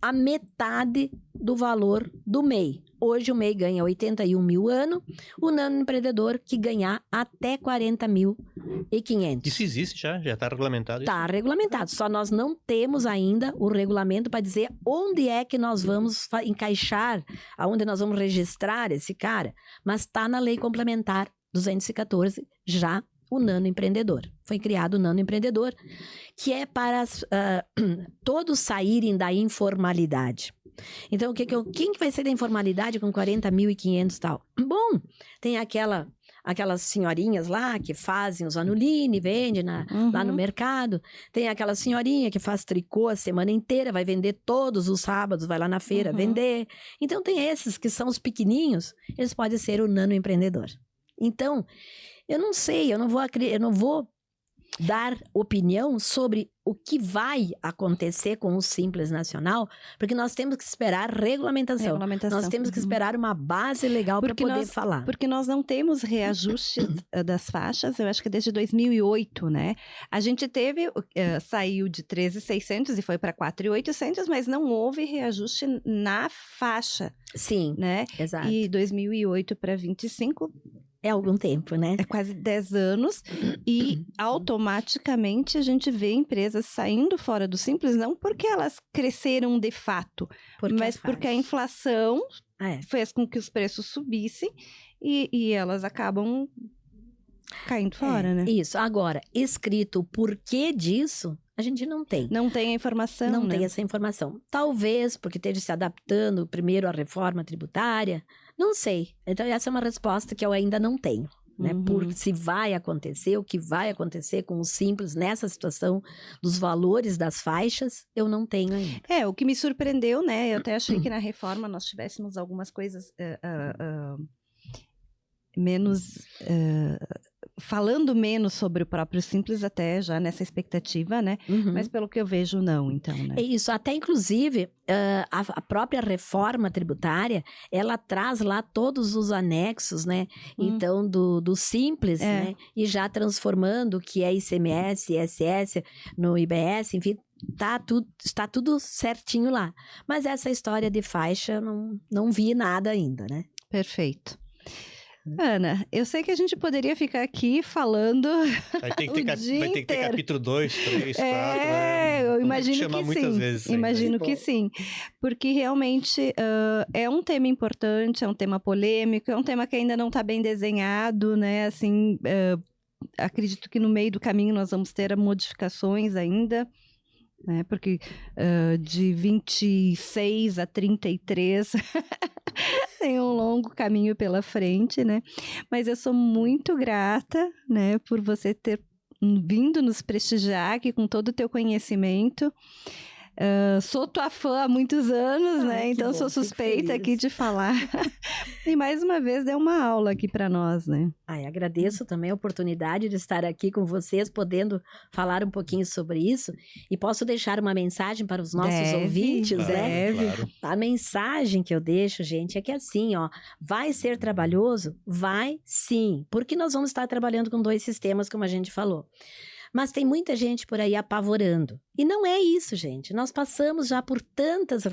a metade do valor do MEI. Hoje o MEI ganha 81 mil ano, o nano empreendedor que ganhar até 40.500. Isso existe já está regulamentado? Está regulamentado, só nós não temos ainda o regulamento para dizer onde é que nós vamos encaixar, aonde nós vamos registrar esse cara, mas está na Lei Complementar 214 já o nano empreendedor. Foi criado o nano empreendedor, que é para todos saírem da informalidade. Então, quem que vai sair da informalidade com 40.500 e tal? Bom, tem aquelas senhorinhas lá que fazem os anuline, vendem lá no mercado. Tem aquela senhorinha que faz tricô a semana inteira, vai vender todos os sábados, vai lá na feira vender. Então, tem esses que são os pequenininhos, eles podem ser o nano empreendedor. Então, eu não sei, eu não vou dar opinião sobre o que vai acontecer com o Simples Nacional, porque nós temos que esperar regulamentação. Nós temos que esperar uma base legal para poder falar. Porque nós não temos reajustes das faixas, eu acho que desde 2008, né? A gente teve, saiu de 13.600 e foi para 4.800, mas não houve reajuste na faixa. Sim, né? Exato. E 2008 para 25... É algum tempo, né? É quase 10 anos e automaticamente a gente vê empresas saindo fora do Simples, não porque elas cresceram de fato, mas porque a inflação fez com que os preços subissem e elas acabam caindo fora, né? Isso. Agora, escrito o porquê disso, a gente não tem. Não tem a informação, Não tem essa informação. Talvez porque esteja se adaptando primeiro à reforma tributária, não sei. Então, essa é uma resposta que eu ainda não tenho. Né? Por se vai acontecer, o que vai acontecer com o Simples nessa situação dos valores das faixas, eu não tenho ainda. O que me surpreendeu, né? Eu até achei que na reforma nós tivéssemos algumas coisas menos... falando menos sobre o próprio Simples, até já nessa expectativa, né? Mas pelo que eu vejo, não, então, né? É isso, até inclusive a própria reforma tributária, ela traz lá todos os anexos, né? Então, do Simples, né? E já transformando o que é ICMS, ISS no IBS, enfim, está tudo certinho lá. Mas essa história de faixa, não vi nada ainda, né? Perfeito. Ana, eu sei que a gente poderia ficar aqui falando vai ter que ter capítulo 2, 3, 4, né? Eu imagino que sim. Vezes, imagino que sim. Porque realmente é um tema importante, é um tema polêmico, é um tema que ainda não está bem desenhado, né? Assim, acredito que no meio do caminho nós vamos ter modificações ainda, né? Porque de 26 a 33... tem um longo caminho pela frente, né? Mas eu sou muito grata, né, por você ter vindo nos prestigiar aqui com todo o teu conhecimento. Sou tua fã há muitos anos, né? Então bom, sou suspeita aqui de falar. E mais uma vez deu uma aula aqui para nós, né? Agradeço também a oportunidade de estar aqui com vocês, podendo falar um pouquinho sobre isso. E posso deixar uma mensagem para os nossos ouvintes, né? Claro. A mensagem que eu deixo, gente, é que assim, ó, vai ser trabalhoso? Vai sim, porque nós vamos estar trabalhando com 2 sistemas, como a gente falou. Mas tem muita gente por aí apavorando. E não é isso, gente. Nós passamos já por tantas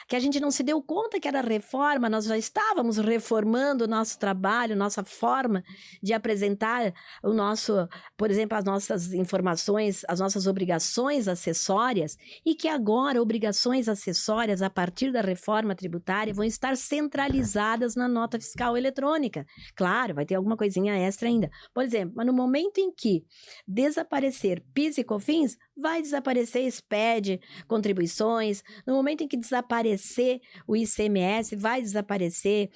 que a gente não se deu conta que era reforma, nós já estávamos reformando o nosso trabalho, nossa forma de apresentar o nosso, por exemplo, as nossas informações, as nossas obrigações acessórias, e que agora obrigações acessórias a partir da reforma tributária vão estar centralizadas na nota fiscal eletrônica. Claro, vai ter alguma coisinha extra ainda. Por exemplo, mas no momento em que desaparecer PIS e COFINS, vai desaparecer SPED, contribuições. No momento em que desaparecer o ICMS, vai desaparecer,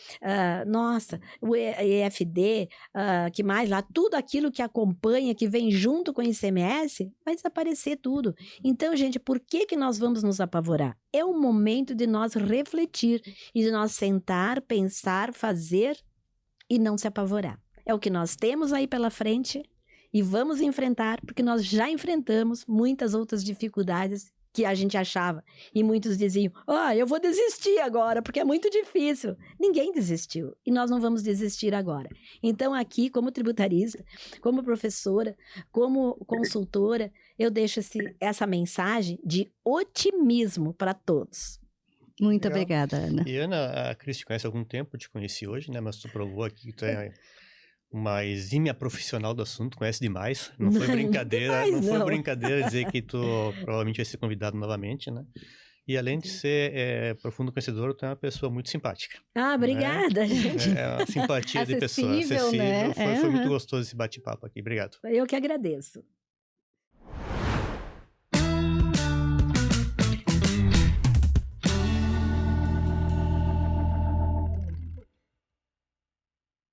o EFD, que mais lá, tudo aquilo que acompanha, que vem junto com o ICMS, vai desaparecer tudo. Então, gente, por que nós vamos nos apavorar? É o momento de nós refletir e de nós sentar, pensar, fazer e não se apavorar. É o que nós temos aí pela frente e vamos enfrentar, porque nós já enfrentamos muitas outras dificuldades que a gente achava. E muitos diziam, eu vou desistir agora, porque é muito difícil. Ninguém desistiu. E nós não vamos desistir agora. Então, aqui, como tributarista, como professora, como consultora, eu deixo essa mensagem de otimismo para todos. Muito Legal. obrigada, Ana. E Ana, a Cris te conhece há algum tempo, te conheci hoje, né? Mas tu provou aqui que tu é uma exímia profissional do assunto, conhece demais. Não foi brincadeira, não foi brincadeira dizer que tu provavelmente vai ser convidado novamente, né? E além de ser profundo conhecedor, tu é uma pessoa muito simpática. Obrigada, gente. É uma simpatia de pessoa. Acessível, né? Foi muito gostoso esse bate-papo aqui. Obrigado. Eu que agradeço.